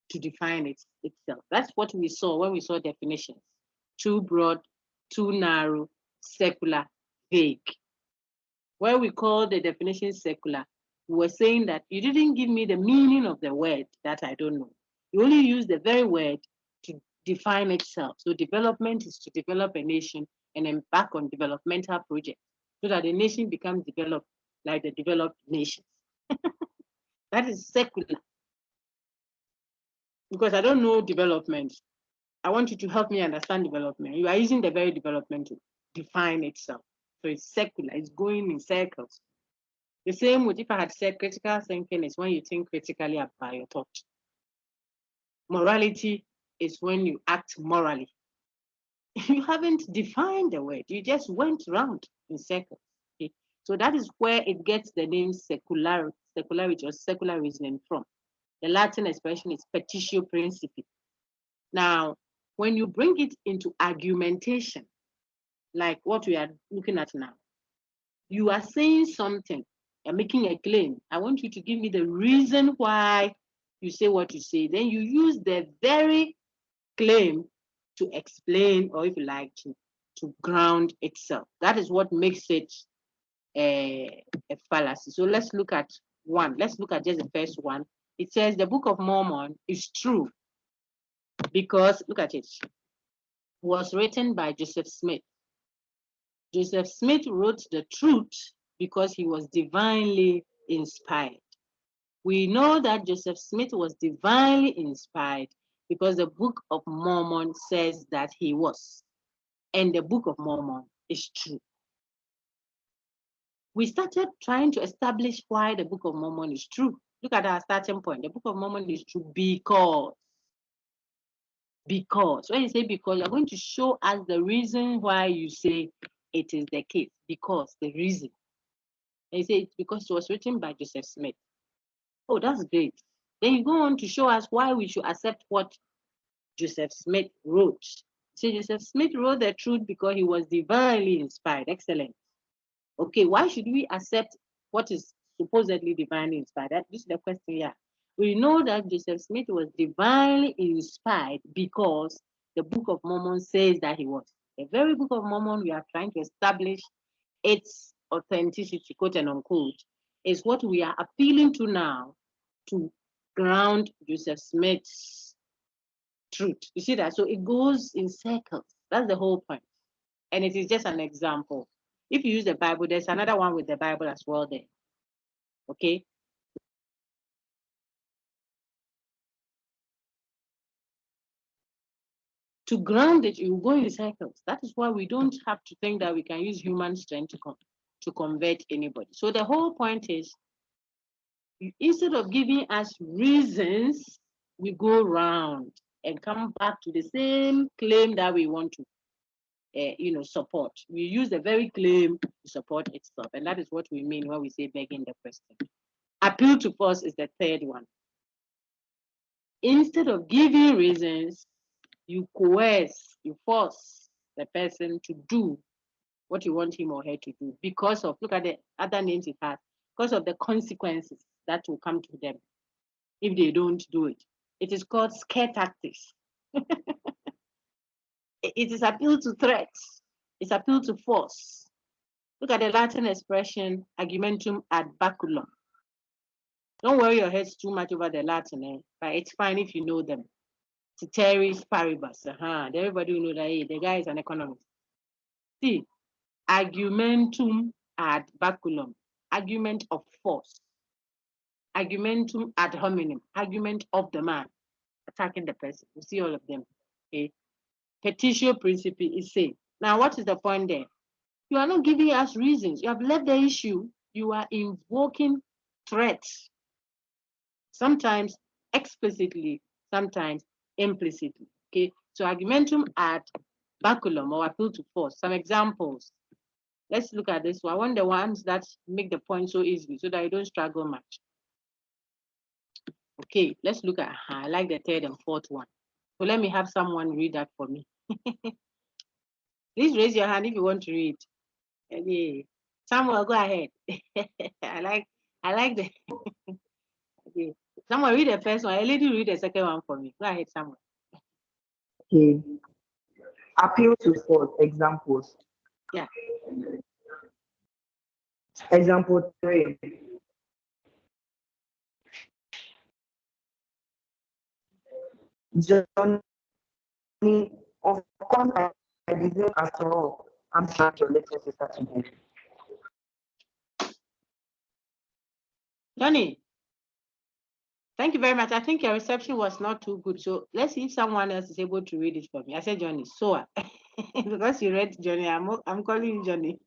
to define it itself. That's what we saw when we saw definitions. Too broad, too narrow, secular, vague. When we call the definition secular, we were saying that you didn't give me the meaning of the word that I don't know. You only use the very word to define itself. So development is to develop a nation and embark on developmental projects so that the nation becomes developed like the developed nations. That is secular. Because I don't know development. I want you to help me understand development. You are using the very development to define itself. So it's secular, it's going in circles. The same with if I had said critical thinking is when you think critically about your thought. Morality is when you act morally. You haven't defined the word, you just went round in circles. Okay? So that is where it gets the name secularity or secular reasoning from. The Latin expression is petitio principii. Now, when you bring it into argumentation, like what we are looking at now, you are saying something, you're making a claim. I want you to give me the reason why you say what you say. Then you use the very claim to explain, or if you like, to ground itself. That is what makes it a fallacy. So let's look at one. Let's look at just the first one. It says the Book of Mormon is true because, look at it, was written by Joseph Smith. Joseph Smith wrote the truth because he was divinely inspired. We know that Joseph Smith was divinely inspired because the Book of Mormon says that he was. And the Book of Mormon is true. We started trying to establish why the Book of Mormon is true. Look at our starting point. The Book of Mormon is true because. When you say because, you're going to show us the reason why you say it is the case. Because, the reason. And you say it's because it was written by Joseph Smith. Oh, that's great. Then you go on to show us why we should accept what Joseph Smith wrote. So Joseph Smith wrote the truth because he was divinely inspired. Excellent. Okay, why should we accept what is supposedly divinely inspired? This is the question here. We know that Joseph Smith was divinely inspired because the Book of Mormon says that he was. The very Book of Mormon we are trying to establish its authenticity, quote and unquote, is what we are appealing to now to ground Joseph Smith's truth. You see that? So it goes in circles. That's the whole point. And it is just an example. If you use the Bible, there's another one with the Bible as well there. Okay? To ground it, you go in circles. That is why we don't have to think that we can use human strength to convert anybody. So the whole point is, instead of giving us reasons, we go round and come back to the same claim that we want to support. We use the very claim to support itself. And that is what we mean when we say begging the question. Appeal to force is the third one. Instead of giving reasons, you coerce, you force the person to do what you want him or her to do because of, look at the other names it has, because of the consequences that will come to them if they don't do it. It is called scare tactics. It is appeal to threats. It's appeal to force. Look at the Latin expression, argumentum ad baculum. Don't worry your heads too much over the Latin, but it's fine if you know them. Ceteris paribus. Everybody will know that hey, the guy is an economist. See, argumentum ad baculum, argument of force. Argumentum ad hominem, argument of the man, attacking the person. You see all of them. Okay. Petitio principii is say. Now, what is the point there? You are not giving us reasons. You have left the issue. You are invoking threats. Sometimes explicitly, sometimes implicitly. Okay. So argumentum ad baculum or appeal to force. Some examples. Let's look at this one. I want the ones that make the point so easily so that you don't struggle much. Okay, let's look at, I like the third and fourth one. So let me have someone read that for me. Please raise your hand if you want to read. Okay. Samuel, go ahead. I like the okay. Someone read the first one. A lady read the second one for me. Go ahead, Samuel. Okay. Appeal to force. Examples. Yeah. Example 3. Johnny, of course, I didn't after all. I'm trying to let your sister today. Johnny, thank you very much. I think your reception was not too good. So let's see if someone else is able to read it for me. I said Johnny, so because you read Johnny, I'm calling you Johnny.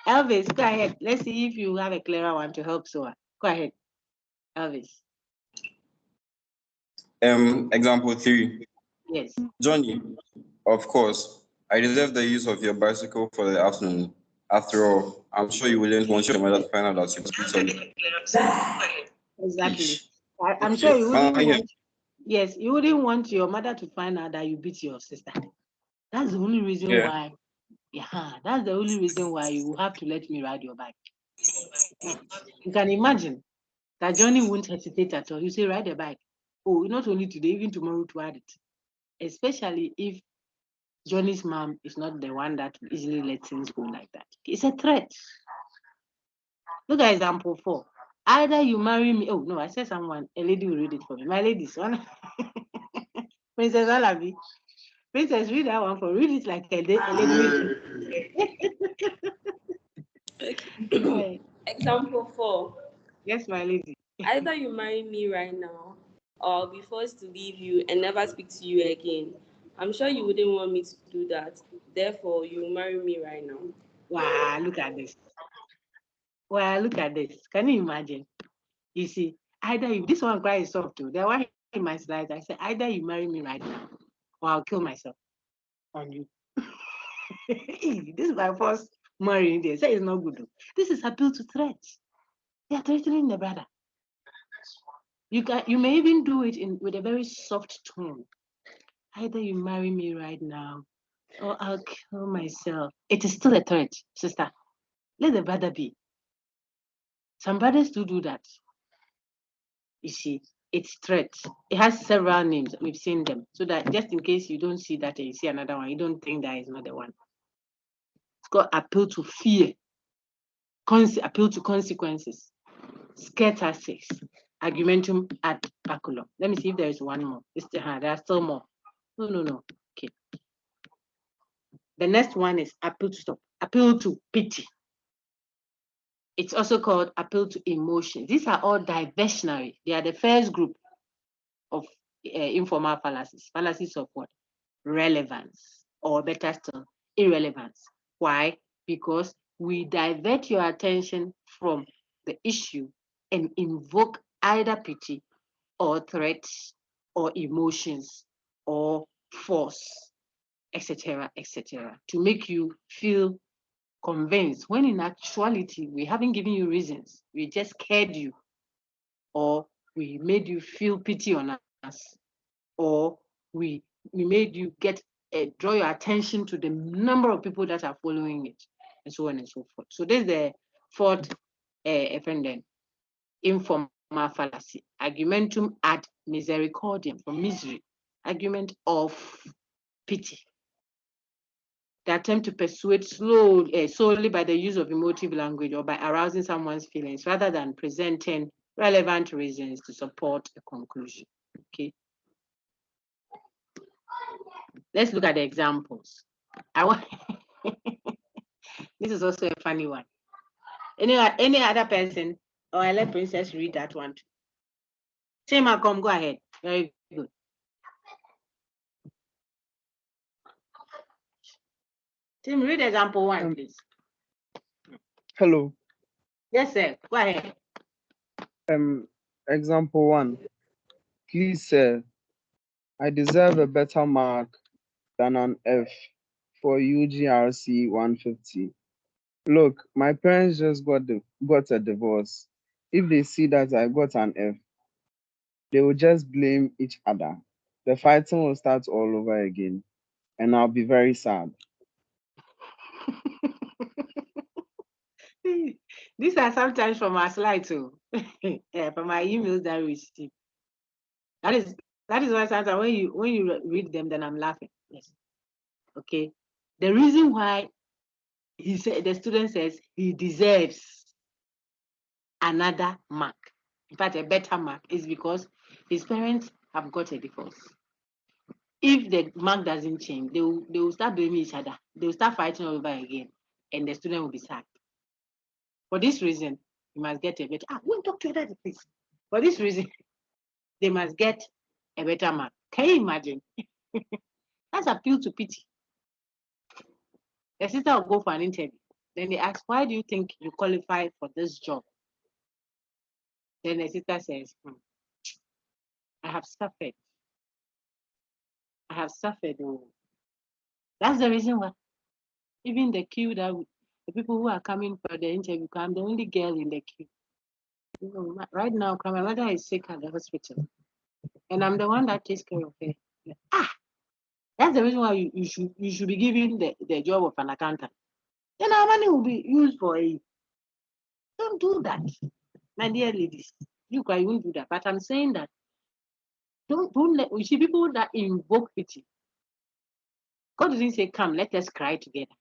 Elvis, go ahead. Let's see if you have a clearer one to help Soa. Go ahead, Elvis. Example 3. Yes. Johnny, of course, I deserve the use of your bicycle for the afternoon. After all, I'm sure you wouldn't want your mother to find out that you beat her. Exactly. I'm sure you wouldn't want, yes, you wouldn't want your mother to find out that you beat your sister. That's the only reason why. Yeah, that's the only reason why you have to let me ride your bike. You can imagine that Johnny won't hesitate at all. You say, ride a bike. Oh, not only today, even tomorrow to add it. Especially if Johnny's mom is not the one that easily lets things go like that. It's a threat. Look at example 4. Either you marry me. Oh, no, I said someone, a lady will read it for me. My lady's one. Princess Alabi. Princess, read that one for me. Read it like a lady. Okay. Example 4. Yes, my lady. Either you marry me right now or I'll be forced to leave you and never speak to you again. I'm sure you wouldn't want me to do that. Therefore, you marry me right now. Wow, look at this. Wow, look at this. Can you imagine? You see, either you, this one cry is soft too. The one in my slides, I said, either you marry me right now or I'll kill myself on you. This is my first marrying day. Say it's not good. This is appeal to threats. They are threatening the brother. You may even do it with a very soft tone. either you marry me right now or I'll kill myself. It is still a threat, sister. Let the brother be. Some brothers do that. You see, it's threat. It has several names. We've seen them. So that just in case you don't see that and you see another one, you don't think that is not the one. It's called appeal to fear, appeal to consequences, scare tactics, argumentum ad baculum. Let me see if there is one more. There are still more. No. Okay. The next one is appeal to stop. Appeal to pity. It's also called appeal to emotion. These are all diversionary. They are the first group of informal fallacies. Fallacies of what? Relevance, or better still, irrelevance. Why? Because we divert your attention from the issue and invoke either pity or threats or emotions or force, etc., to make you feel convinced, when in actuality we haven't given you reasons. We just scared you, or we made you feel pity on us, or we made you draw your attention to the number of people that are following it, and so on and so forth. So this is the fourth informal fallacy, argumentum ad misericordiam, from misery, argument of pity. The attempt to persuade solely by the use of emotive language or by arousing someone's feelings rather than presenting relevant reasons to support a conclusion. Okay. Let's look at the examples. This is also a funny one. Any other person, or I let Princess read that one too. Say, Malcolm, go ahead. Very good. Tim, read example one, please. Hello. Yes, sir. Go ahead. Example one. Please, sir, I deserve a better mark than an F for UGRC 150. Look, my parents just got a divorce. If they see that I got an F, they will just blame each other. The fighting will start all over again, and I'll be very sad. These are sometimes from our slides too. Yeah, from my emails that we receive. That is why sometimes when you read them, then I'm laughing. Yes. Okay. The reason why the student says he deserves another mark, in fact a better mark, is because his parents have got a divorce. If the mark doesn't change, they will start blaming each other. They will start fighting all over again, and the student will be sad. For this reason, you must get a better. We'll talk to that, please. For this reason, they must get a better mark. Can you imagine? That's appeal to pity. The sister will go for an interview. Then they ask, why do you think you qualify for this job? Then the sister says, I have suffered. I have suffered. Oh. That's the reason why. Even the queue the people who are coming for the interview, I'm the only girl in the queue. You know, right now, my mother is sick at the hospital, and I'm the one that takes care of her. That's the reason why you should be given the job of an accountant. Then our money will be used for a. Don't do that, my dear ladies. You won't do that. But I'm saying that don't let. We see people that invoke pity. God didn't say, "Come, let us cry together."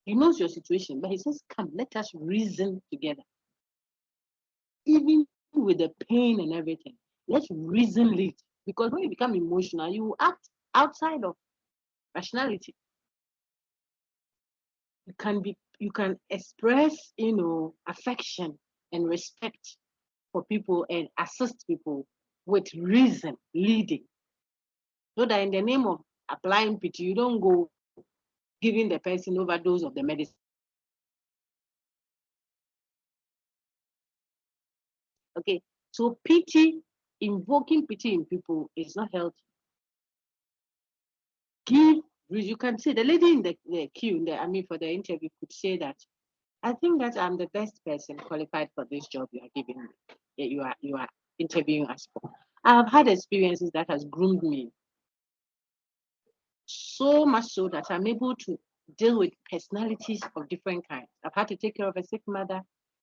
He knows your situation, but He says, "Come, let us reason together." Even with the pain and everything, let's reason it. Because when you become emotional, you act outside of rationality. You can express, affection and respect for people and assist people with reason leading. So that in the name of applying pity, you don't go giving the person overdose of the medicine. Okay, so invoking pity in people is not healthy. You can say the lady in the queue, for the interview could say that, I think that I'm the best person qualified for this job you are giving me. You are interviewing us for. I have had experiences that has groomed me So much so that I'm able to deal with personalities of different kinds. I've had to take care of a sick mother.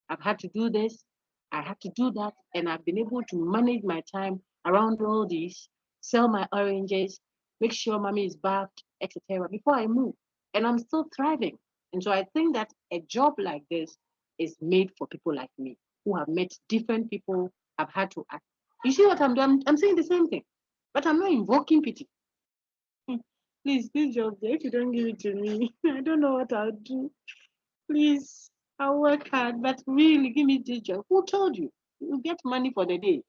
I've had to do this. I had to do that. And I've been able to manage my time around all these, sell my oranges, make sure mommy is bathed, etc. before I move. And I'm still thriving. And so I think that a job like this is made for people like me who have met different people, have had to act. You see what I'm doing? I'm saying the same thing, but I'm not invoking pity. Please, this job, if you don't give it to me, I don't know what I'll do. Please, I'll work hard, but really give me this job. Who told you? You get money for the day.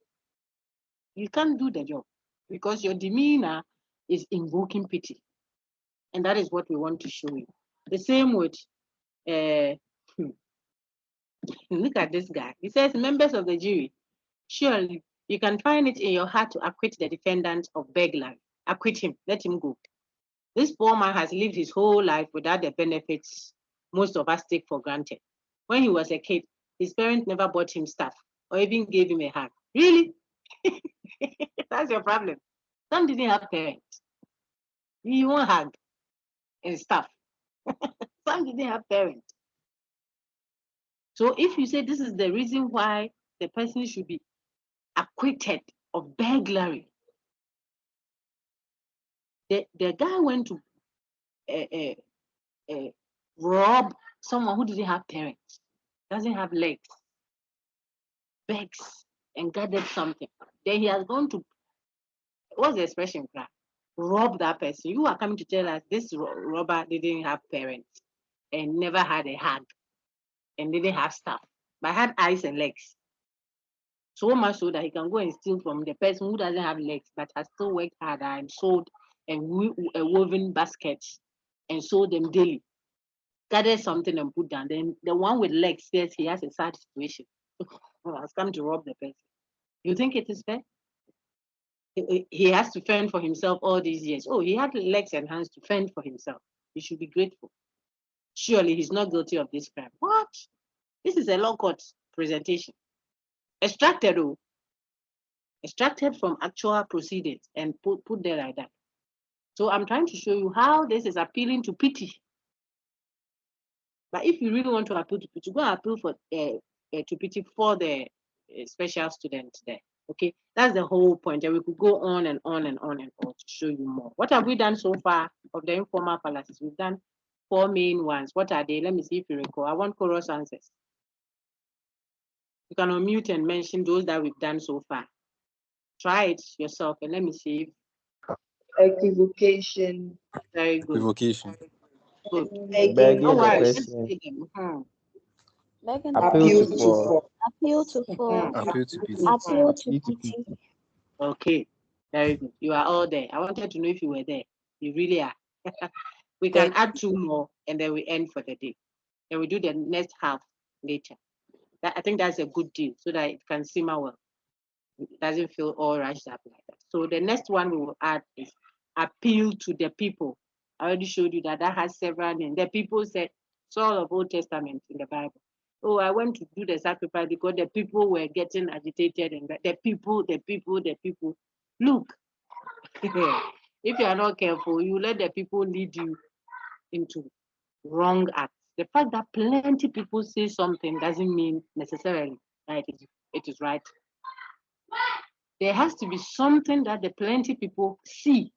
You can't do the job because your demeanor is invoking pity. And that is what we want to show you. The same with, look at this guy. He says, members of the jury, surely you can find it in your heart to acquit the defendant of burglary. Acquit him, let him go. This poor man has lived his whole life without the benefits most of us take for granted. When he was a kid, his parents never bought him stuff or even gave him a hug. Really? That's your problem. Some didn't have parents. You won't hug and stuff. Some didn't have parents. So if you say this is the reason why the person should be acquitted of burglary, the guy went to rob someone who didn't have parents, doesn't have legs, begs and gathered something. Then he has gone to, what's the expression? Rob that person. You are coming to tell us this robber didn't have parents and never had a hug and didn't have stuff, but had eyes and legs. So much so that he can go and steal from the person who doesn't have legs but has still worked harder and sold and woven baskets and sold them daily. Gather something and put down. Then the one with legs says he has a sad situation. Has come to rob the person. You think it is fair? He has to fend for himself all these years. Oh, he had legs and hands to fend for himself. He should be grateful. Surely he's not guilty of this crime. What? This is a law court presentation. Extracted, oh, extracted from actual proceedings and put there like that. So I'm trying to show you how this is appealing to pity. But if you really want to appeal to pity, go and appeal for to pity for the special students there. Okay, that's the whole point. And we could go on and on and on and on to show you more. What have we done so far of the informal fallacies? We've done 4 main ones. What are they? Let me see if you recall. I want chorus answers. You can unmute and mention those that we've done so far. Try it yourself and let me see. Equivocation. Very good. Equivocation. Good. Begging Don't the worry. question. Begging the Appeal question. to for. Appeal to for. Appeal to pity. Appeal to pity. Okay. Very good. You are all there. I wanted to know if you were there. You really are. We can add 2 more and then we end for the day. And we do the next half later. I think that's a good deal so that it can simmer well. It doesn't feel all rushed up like that. So the next one we will add is appeal to the people. I already showed you that has several names. The people said, Saul of Old Testament in the Bible. Oh, I went to do the sacrifice because the people were getting agitated and the people. Look, if you are not careful, you let the people lead you into wrong acts. The fact that plenty people say something doesn't mean necessarily that it is right. There has to be something that the plenty people see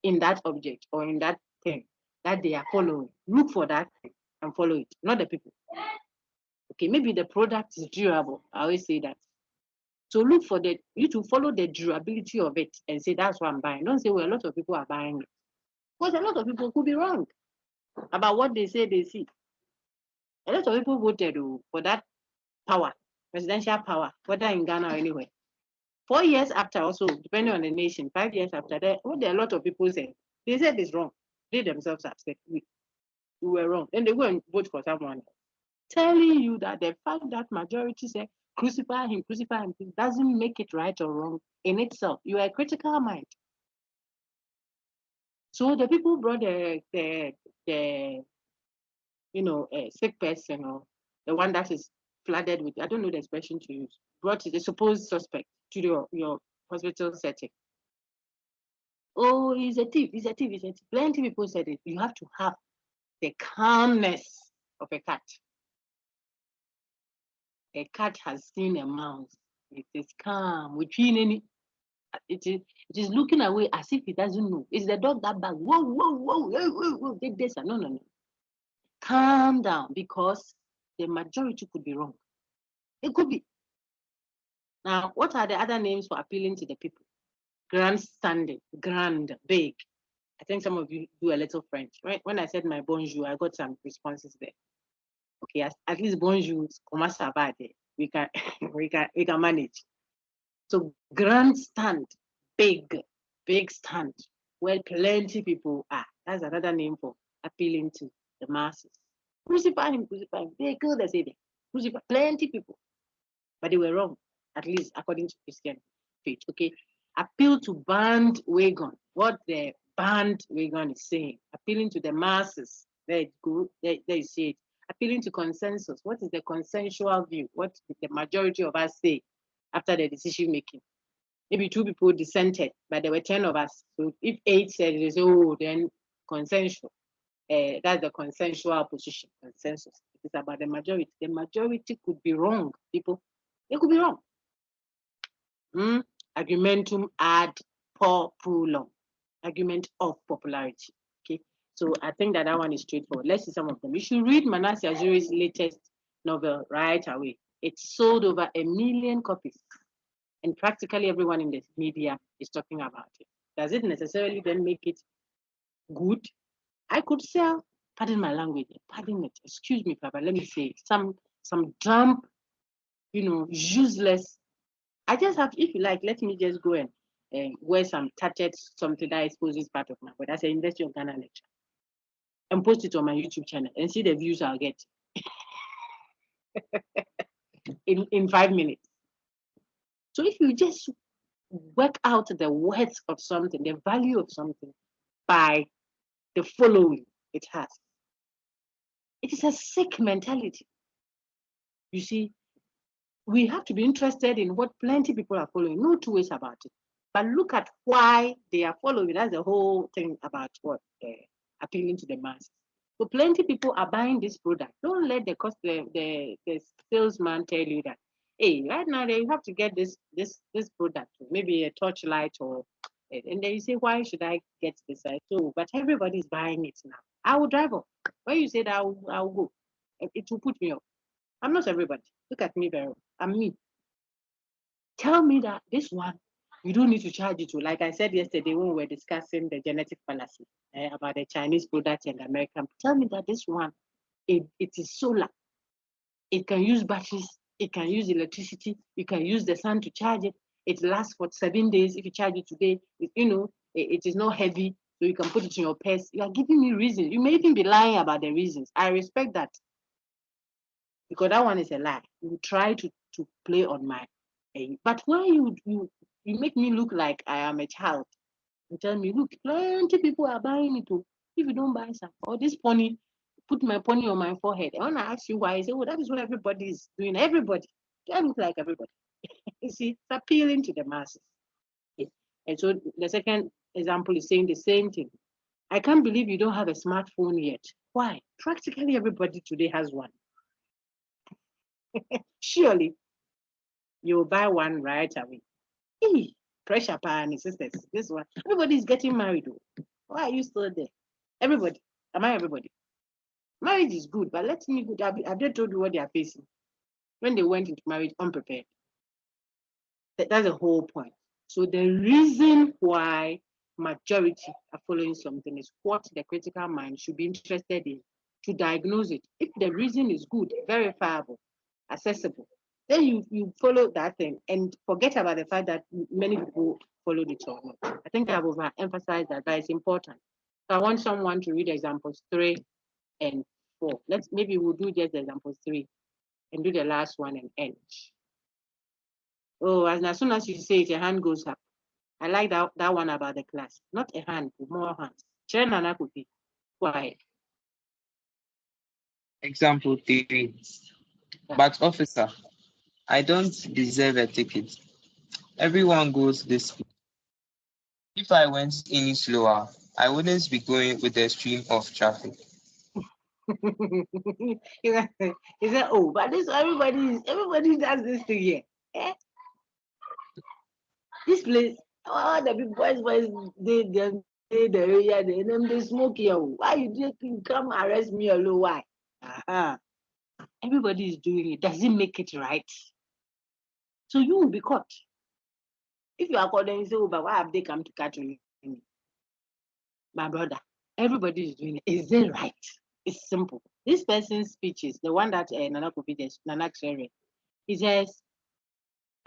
in that object or in that thing that they are following. Look for that thing and follow it, not the people. Okay, maybe the product is durable. I always say that. So look for you to follow the durability of it and say, that's what I'm buying. Don't say, well, a lot of people are buying it. Because a lot of people could be wrong about what they say they see. A lot of people voted for that power, presidential power, whether in Ghana or anywhere. 4 years after, also, depending on the nation, 5 years after that, what a lot of people said, they said it's wrong. They themselves have said, we were wrong. Then they go and vote for someone else. Telling you that the fact that majority say crucify him, doesn't make it right or wrong in itself. You are a critical mind. So the people brought the sick person or the one that is flooded with, I don't know the expression to use, brought the supposed suspect to your hospital setting. Oh, he's a thief, he's a thief, he's a thief. Plenty people said it. You have to have the calmness of a cat. A cat has seen a mouse. It is calm. It is looking away as if it doesn't know. It's the dog that barks. Whoa, whoa, whoa, whoa, whoa, whoa. No, no, no. Calm down, because the majority could be wrong. It could be. Now, what are the other names for appealing to the people? Grandstanding, grand, big. I think some of you do a little French, right? When I said my bonjour, I got some responses there. Okay, at least bonjour, comment ça va there? We can we can manage. So grandstand, big stand, where plenty people are. That's another name for appealing to the masses. Crucify him, crucify him. They killed the Savior. Crucify plenty people, but they were wrong, at least according to Christian faith. Okay, appeal to bandwagon. What the bandwagon is saying, appealing to the masses. There it go. There you see it. Appealing to consensus. What is the consensual view? What did the majority of us say after the decision making? Maybe 2 people dissented, but there were 10 of us. So if 8 said it is, oh, then consensual. That's the consensual position, consensus. It's about the majority. The majority could be wrong, people. They could be wrong. Argumentum ad populum. Argument of popularity. Okay. So I think that one is straightforward. Let's see some of them. You should read Manasseh Ajuri's latest novel right away. It's sold over 1 million copies. And practically everyone in the media is talking about it. Does it necessarily then make it good? I could sell, pardon my language, pardon it, excuse me, Papa, let me say some dump, useless. I just have, if you like, let me just go and wear some tattered something that I suppose is part of my body. That's an University of Ghana lecture. And post it on my YouTube channel and see the views I'll get in 5 minutes. So if you just work out the worth of something, the value of something by the following it has, it is a sick mentality. You see, we have to be interested in what plenty people are following. No 2 ways about it. But look at why they are following. That's the whole thing about what appealing to the masses. So plenty people are buying this product. Don't let the salesman tell you that, hey, right now you have to get this product, maybe a torchlight or, and then you say, why should I get this? So, but everybody's buying it now. I will drive up. When you say that, I will go. It will put me up. I'm not everybody. Look at me very well. I'm me. Tell me that this one, you don't need to charge it to. Like I said yesterday when we were discussing the genetic fallacy about the Chinese product and the American. Tell me that this one, it is solar. It can use batteries. It can use electricity. You can use the sun to charge it. It lasts for 7 days. If you charge it today, it is not heavy, so you can put it in your purse. You are giving me reasons. You may even be lying about the reasons. I respect that, because that one is a lie. You try to play on my, but why you make me look like I am a child? You tell me, look, plenty people are buying it too. If you don't buy some, or this pony, put my pony on my forehead. I want to ask you why. I say, well, that is what everybody is doing. Everybody. I look like everybody. You see, it's appealing to the masses. And so the second example is saying the same thing. I can't believe you don't have a smartphone yet. Why? Practically everybody today has one. Surely you'll buy one right away. Hey, pressure, pan, sisters. This one. Everybody's getting married. Though. Why are you still there? Everybody. Am I everybody? Marriage is good, but let me go. I've just told you what they are facing when they went into marriage unprepared. That's the whole point. So the reason why majority are following something is what the critical mind should be interested in to diagnose it. If the reason is good, verifiable, accessible, then you follow that thing and forget about the fact that many people followed it or not. I think I've overemphasized that, but it's important. So I want someone to read examples 3 and 4. Maybe we'll do just example 3 and do the last one and end. Oh, as soon as you say it, your hand goes up. I like that one about the class. Not a hand, more hands. Nana could be quiet. Example 3. But officer, I don't deserve a ticket. Everyone goes this way. If I went any slower, I wouldn't be going with the stream of traffic. He said, oh, but this everybody does this thing here. Eh? This place, all the big boys, the area, they smoke here. Why you come arrest me alone? Why? Uh-huh. Everybody is doing it. Does it make it right? So you will be caught. If you are caught, then you say, oh, but why have they come to catch me? My brother, everybody is doing it. Is it right? It's simple. This person's speeches, the one that Nana read, he says,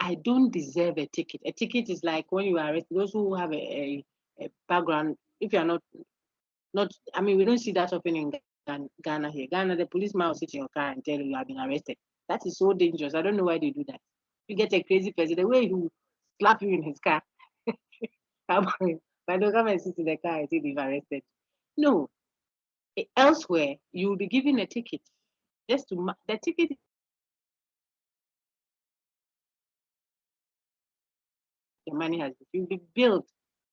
I don't deserve a ticket. A ticket is like when you are arrested, those who have a background, if you are not, I mean, we don't see that often in Ghana here. Ghana, the policeman will sit in your car and tell you have been arrested. That is so dangerous. I don't know why they do that. You get a crazy person, the way he slap you in his car. But don't come and sit in the car and say they've arrested. No. Elsewhere, you will be given a ticket. Just to the ticket. The money has will be billed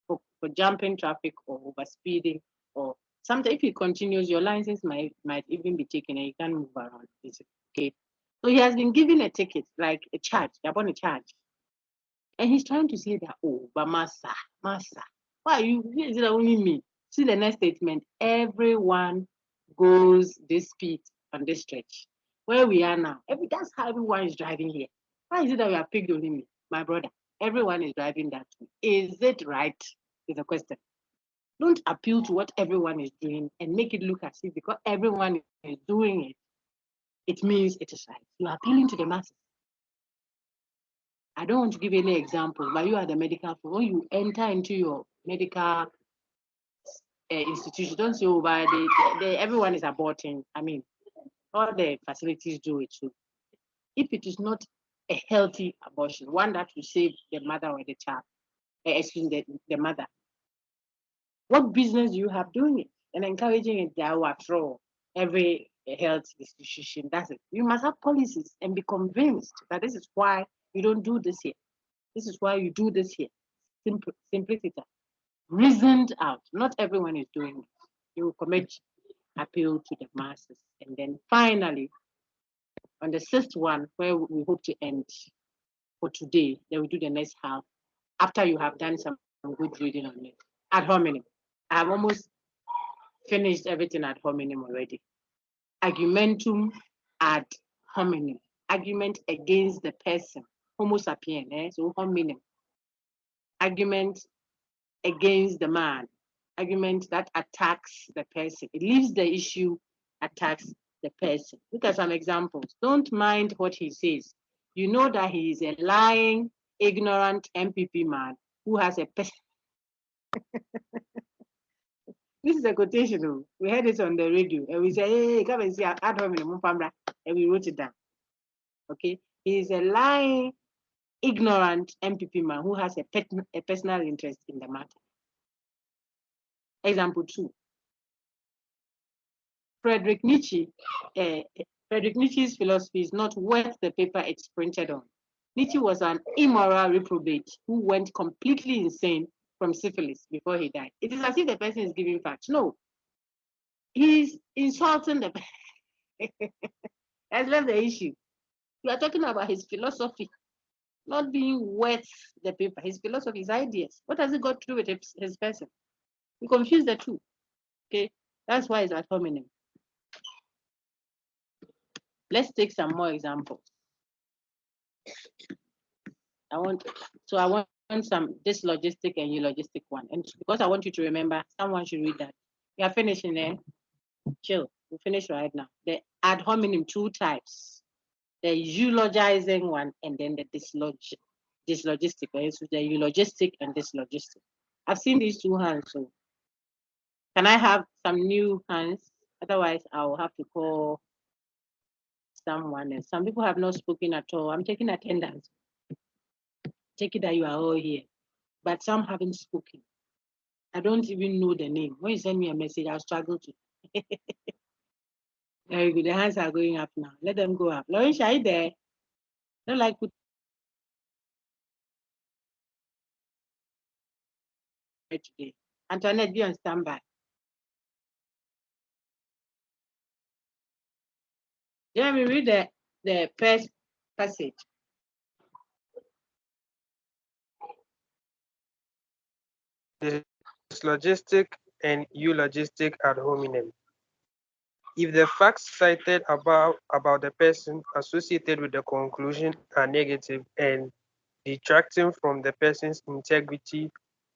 for jumping traffic or over speeding, or sometimes if it continues, your license might even be taken and you can't move around. Okay. So he has been given a ticket, like a charge, they're upon a charge. And he's trying to say that, oh, but Master, why is it only me? See the next statement. Everyone goes this speed on this stretch. Where we are now, that's how everyone is driving here. Why is it that we are picked only me? My brother, everyone is driving that way. Is it right? Is the question. Don't appeal to what everyone is doing and make it look as if because everyone is doing it, it means it is right. You are appealing to the masses. I don't want to give any example, but you are the medical. When you enter into your medical institution, don't say, oh, but everyone is aborting. I mean, all the facilities do it too. If it is not a healthy abortion, one that will save the mother or the child, excuse me, the mother, what business do you have doing it and encouraging it? After all, every health institution does it. You must have policies and be convinced that this is why you don't do this here. This is why you do this here. Simplicity. Reasoned out. Not everyone is doing it. You will commit appeal to the masses. And then finally, on the sixth one, where we hope to end for today, then we do the next half after you have done some good reading on it. Ad hominem. I have almost finished everything ad hominem already. Argumentum ad hominem. Argument against the person. Homo sapien, so hominem. Argument against the man. Argument that attacks the person. It leaves the issue, attacks the person. Look at some examples. Don't mind what he says. You know that he is a lying, ignorant MPP man who has a person. This is a quotation. We heard it on the radio and we say, hey, come and see ad hominem, and we wrote it down. Okay? He is a lying, ignorant MPP man who has a personal interest in the matter. Example 2. Friedrich Nietzsche's philosophy is not worth the paper it's printed on. Nietzsche was an immoral reprobate who went completely insane from syphilis before he died. It is as if the person is giving facts. No, he's insulting the person. That's not the issue. We are talking about his philosophy not being worth the paper. His philosophy, his ideas. What has it got to do with his person? We confuse the two. Okay, that's why it's ad hominem. Let's take some more examples. I want some this logistic and eulogistic one. And because I want you to remember, someone should read that. We are finishing there. Chill. We finish right now. The ad hominem, 2 types. The eulogizing one and then the dyslogistic. So the eulogistic and dyslogistic. I've seen these 2 hands. So can I have some new hands? Otherwise, I'll have to call someone else. Some people have not spoken at all. I'm taking attendance. Take it that you are all here, but some haven't spoken. I don't even know the name. When you send me a message, I'll struggle to. Very good. The hands are going up now. Let them go up. Lauren, are you there? Don't like put today. Antoinette, be on standby. Jeremy, read the first passage. The logistic and eulogistic ad hominem. If the facts cited about the person associated with the conclusion are negative and detracting from the person's integrity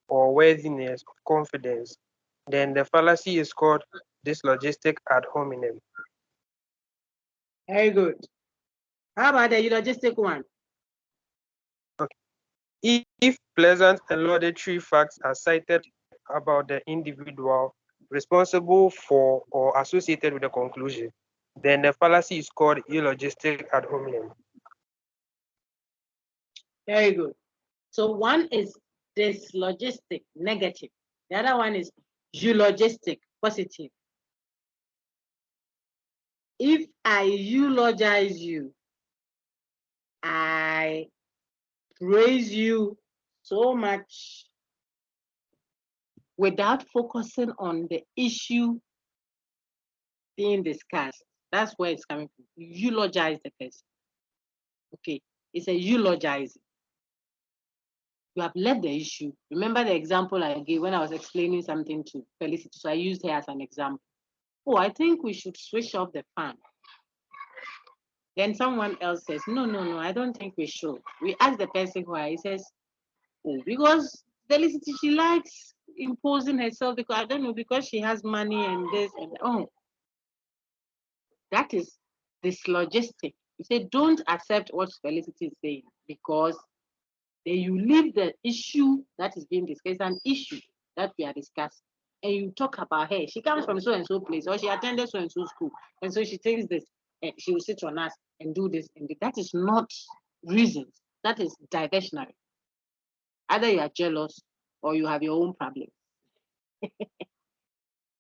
or worthiness of confidence, then the fallacy is called dyslogistic ad hominem. Very good. How about the eulogistic one? Okay. If pleasant and laudatory facts are cited about the individual responsible for or associated with the conclusion, then the fallacy is called eulogistic ad hominem. Very good. So one is dyslogistic, negative. The other one is eulogistic, positive. If I eulogize you, I praise you so much without focusing on the issue being discussed. That's where it's coming from. Eulogize the person. Okay, it's a eulogizing. You have left the issue. Remember the example I gave when I was explaining something to Felicity. So I used her as an example. Oh, I think we should switch off the fan. Then someone else says, no, I don't think we should. We ask the person why. He says, oh, because Felicity, she likes imposing herself because, I don't know, because she has money and this and oh. That is dyslogistic. You say, don't accept what Felicity is saying because then you leave the issue that is being discussed, an issue that we are discussing, and you talk about her. She comes from so and so place, or she attended so and so school, and so she thinks this, and she will sit on us and do this. And that is not reasons. That is diversionary. Either you are jealous or you have your own problem.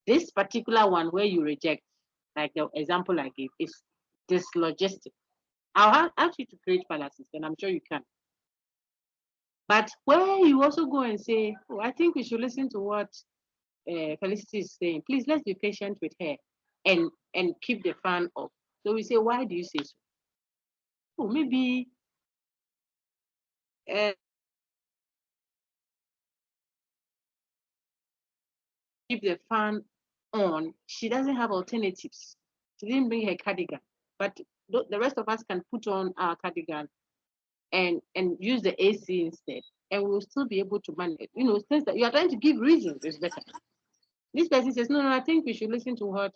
This particular one where you reject, like the example I gave, is dyslogistic. I'll ask you to create fallacies, and I'm sure you can. But where you also go and say, oh, I think we should listen to what Felicity is saying. Please, let's be patient with her and keep the fan off. So we say, why do you say so? Oh, maybe keep the fan on. She doesn't have alternatives. She didn't bring her cardigan, but the rest of us can put on our cardigan and use the AC instead, and we'll still be able to manage. You know, since that you are trying to give reasons, it's better. This person says, no, I think we should listen to what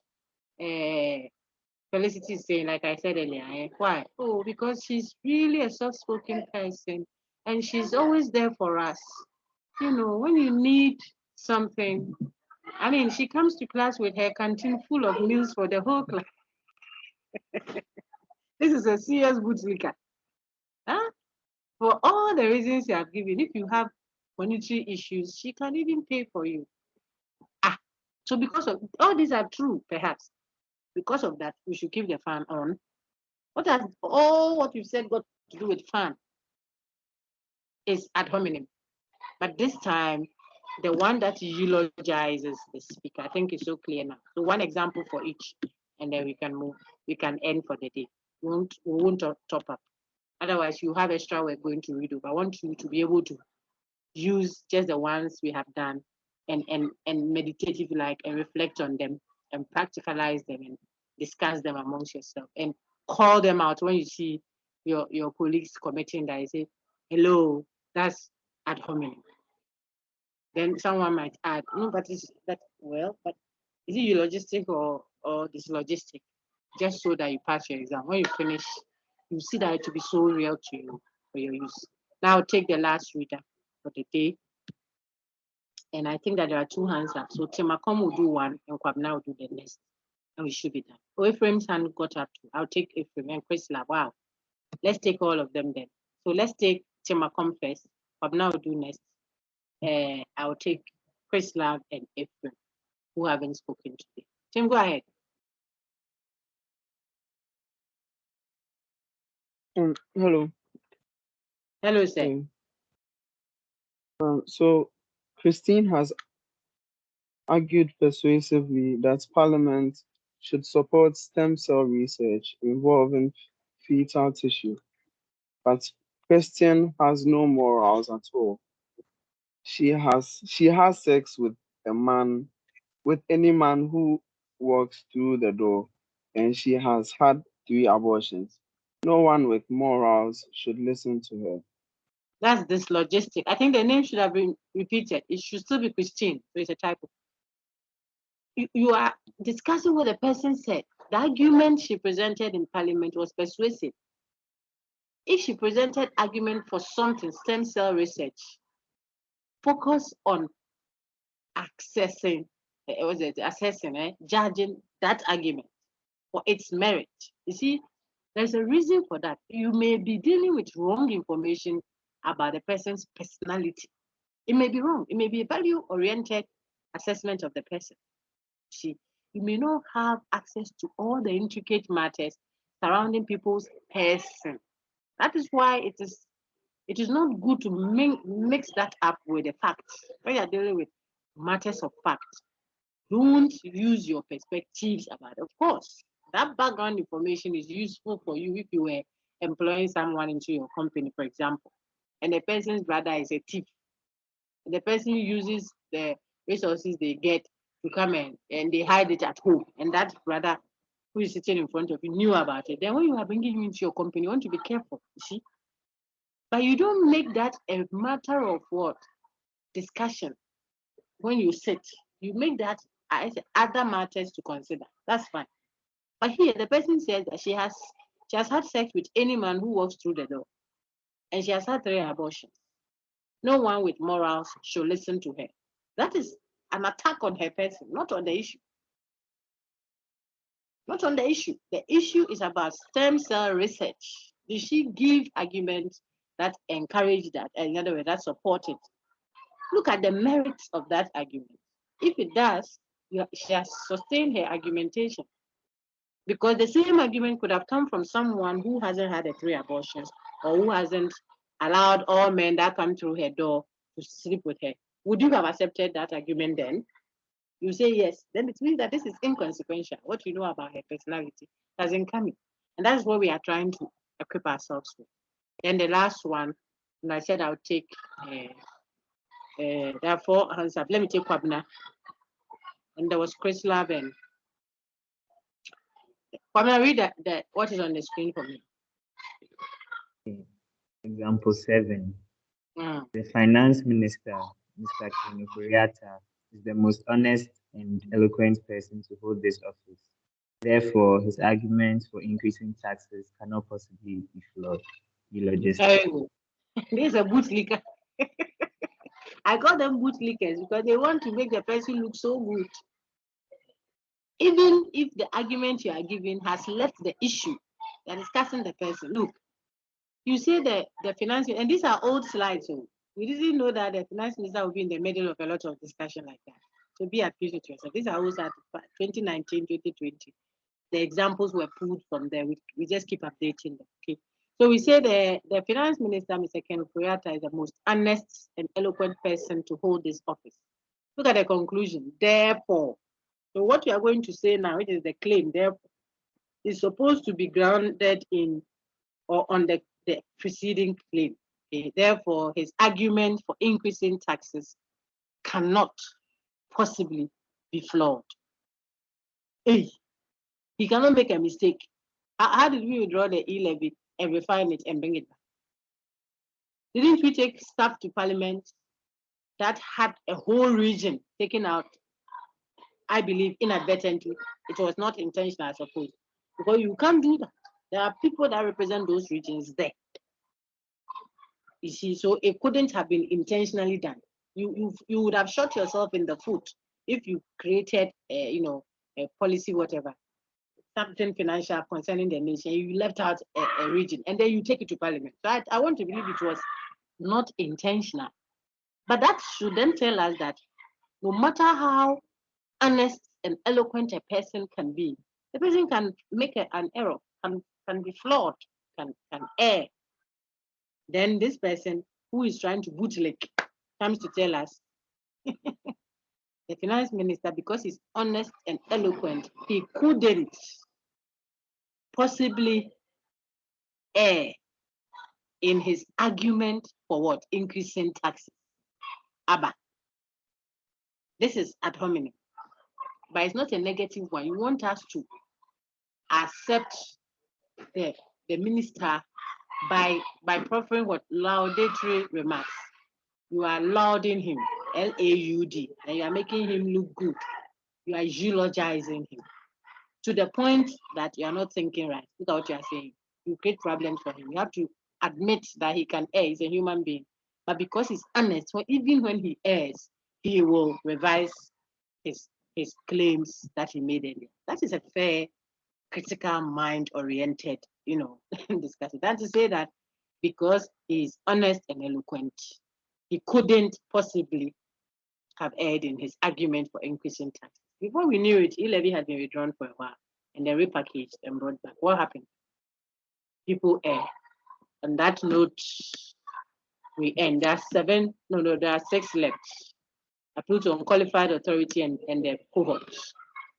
Felicity is saying, like I said earlier. Why? Oh, because she's really a soft-spoken person, and she's always there for us. You know, when you need something, I mean, she comes to class with her canteen full of meals for the whole class. This is a serious bootlicker. Huh? For all the reasons you have given, if you have monetary issues, she can even pay for you. So because of all these are true, perhaps. Because of that, we should keep the fan on. What has all what you've said got to do with fan is ad hominem. But this time, the one that eulogizes the speaker, I think is so clear now. So one example for each, and then we can move. We can end for the day. We won't top up. Otherwise, you have extra we're going to read over. I want you to be able to use just the ones we have done and meditate, if you like, and reflect on them and practicalize them and discuss them amongst yourself and call them out when you see your colleagues committing that. You say, hello, that's ad hominem. Then someone might add, no, but is that well, but is it eulogistic or dyslogistic? Just so that you pass your exam. When you finish, you see that it will be so real to you for your use. Now take the last reader for the day. And I think that there are two hands up. So Timakom will do one and Kwabna will do the next. And we should be done. Oh, Ephraim's hand got up too. I'll take Ephraim and Chris Lab. Wow. Let's take all of them then. So let's take Timakom first. Kwabna will do next. I'll take Chris Lab and Ephraim, who haven't spoken today. Tim, go ahead. Hello. Hello, sir. So Christine has argued persuasively that Parliament should support stem cell research involving fetal tissue, but Christian has no morals at all. She has sex with any man who walks through the door, and she has had 3 abortions. No one with morals should listen to her. That's this logistic. I think the name should have been repeated. It should still be Christine. So it's a typo. You are discussing what the person said. The argument she presented in Parliament was persuasive. If she presented argument for something, stem cell research, focus on judging that argument for its merit. You see, there's a reason for that. You may be dealing with wrong information about the person's personality. It may be wrong. It may be a value-oriented assessment of the person. See, you may not have access to all the intricate matters surrounding people's person. That is why it is not good to mix that up with the facts. When you're dealing with matters of fact, don't use your perspectives about it. Of course, that background information is useful for you if you were employing someone into your company, for example, and the person's brother is a thief. And the person uses the resources they get to come in and they hide it at home. And that brother who is sitting in front of you knew about it. Then when you are bringing him into your company, you want to be careful, you see. But you don't make that a matter of what? Discussion. When you sit, you make that as other matters to consider. That's fine. But here, the person says that she has had sex with any man who walks through the door, and she has had 3 abortions. No one with morals should listen to her. That is an attack on her person, not on the issue. Not on the issue. The issue is about stem cell research. Did she give arguments that encourage that, in other words, that support it? Look at the merits of that argument. If it does, she has sustained her argumentation. Because the same argument could have come from someone who hasn't had 3 abortions or who hasn't allowed all men that come through her door to sleep with her. Would you have accepted that argument then? You say yes, then it means that this is inconsequential. What you know about her personality doesn't come in. And that's what we are trying to equip ourselves with. Then the last one, and I said I'll take therefore answer. Let me take Kwabna. And there was Chris Love and Kwabna, read that what is on the screen for me. Example 7. The finance minister, Mr. Ken Ofori-Atta, is the most honest and eloquent person to hold this office. Therefore, his arguments for increasing taxes cannot possibly be flawed. This is a bootlicker. I call them bootlickers because they want to make the person look so good. Even if the argument you are giving has left the issue, they are discussing the person. Look, you say the finance, and these are old slides. So we didn't know that the finance minister will be in the middle of a lot of discussion like that. So be at peace with yourself. These are old at 2019, 2020. The examples were pulled from there. We just keep updating them. Okay. So we say the finance minister, Mr. Ken Ofori-Atta, is the most honest and eloquent person to hold this office. Look at the conclusion. Therefore, so what we are going to say now, which is the claim, therefore, is supposed to be grounded in or on the preceding claim. Okay. Therefore, his argument for increasing taxes cannot possibly be flawed. Hey, he cannot make a mistake. How did we withdraw the e-levy and refine it and bring it back? Didn't we take stuff to Parliament that had a whole region taken out? I believe inadvertently. It was not intentional, I suppose. Because you can't do that. There are people that represent those regions there. You see, so it couldn't have been intentionally done. You would have shot yourself in the foot if you created a policy, whatever, something financial concerning the nation, you left out a region and then you take it to Parliament. So I want to believe it was not intentional. But that should then tell us that no matter how honest and eloquent a person can be, the person can make an error, can be flawed, can err. Then this person who is trying to bootlick comes to tell us The finance minister, because he's honest and eloquent, he couldn't possibly err in his argument for what? Increasing taxes. Abba. This is ad hominem, but it's not a negative one. You want us to accept the minister by proffering what? Laudatory remarks. You are lauding him, L-A-U-D, and you are making him look good. You are eulogizing him to the point that you are not thinking right. Look at what you are saying. You create problems for him. You have to admit that he can err. He's a human being. But because he's honest, even when he errs, he will revise his claims that he made earlier. That is a fair, critical, mind-oriented, discussion. Than to say that because he's honest and eloquent, he couldn't possibly have erred in his argument for increasing taxes. Before we knew it, e-levy had been withdrawn for a while and then repackaged and brought back. What happened? People err. On that note, we end. There are 6 left. Appeal to unqualified authority and the cohorts.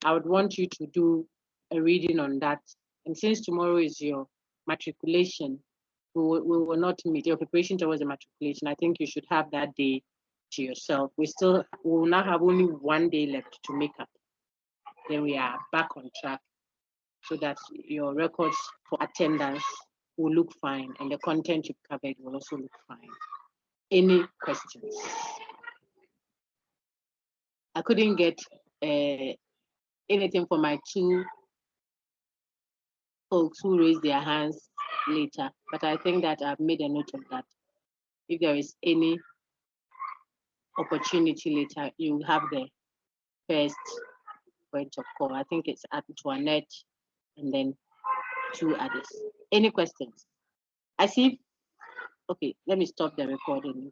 I would want you to do a reading on that. And since tomorrow is your matriculation, we will not meet your preparation towards the matriculation. I think you should have that day to yourself. We will now have only 1 day left to make up. Then we are back on track so that your records for attendance will look fine and the content you've covered will also look fine. Any questions? I couldn't get anything for my 2 folks who raised their hands later, but I think that I've made a note of that. If there is any opportunity later, you have the first point of call. I think it's Antoinette and then 2 others. Any questions? I see. Okay, let me stop the recording.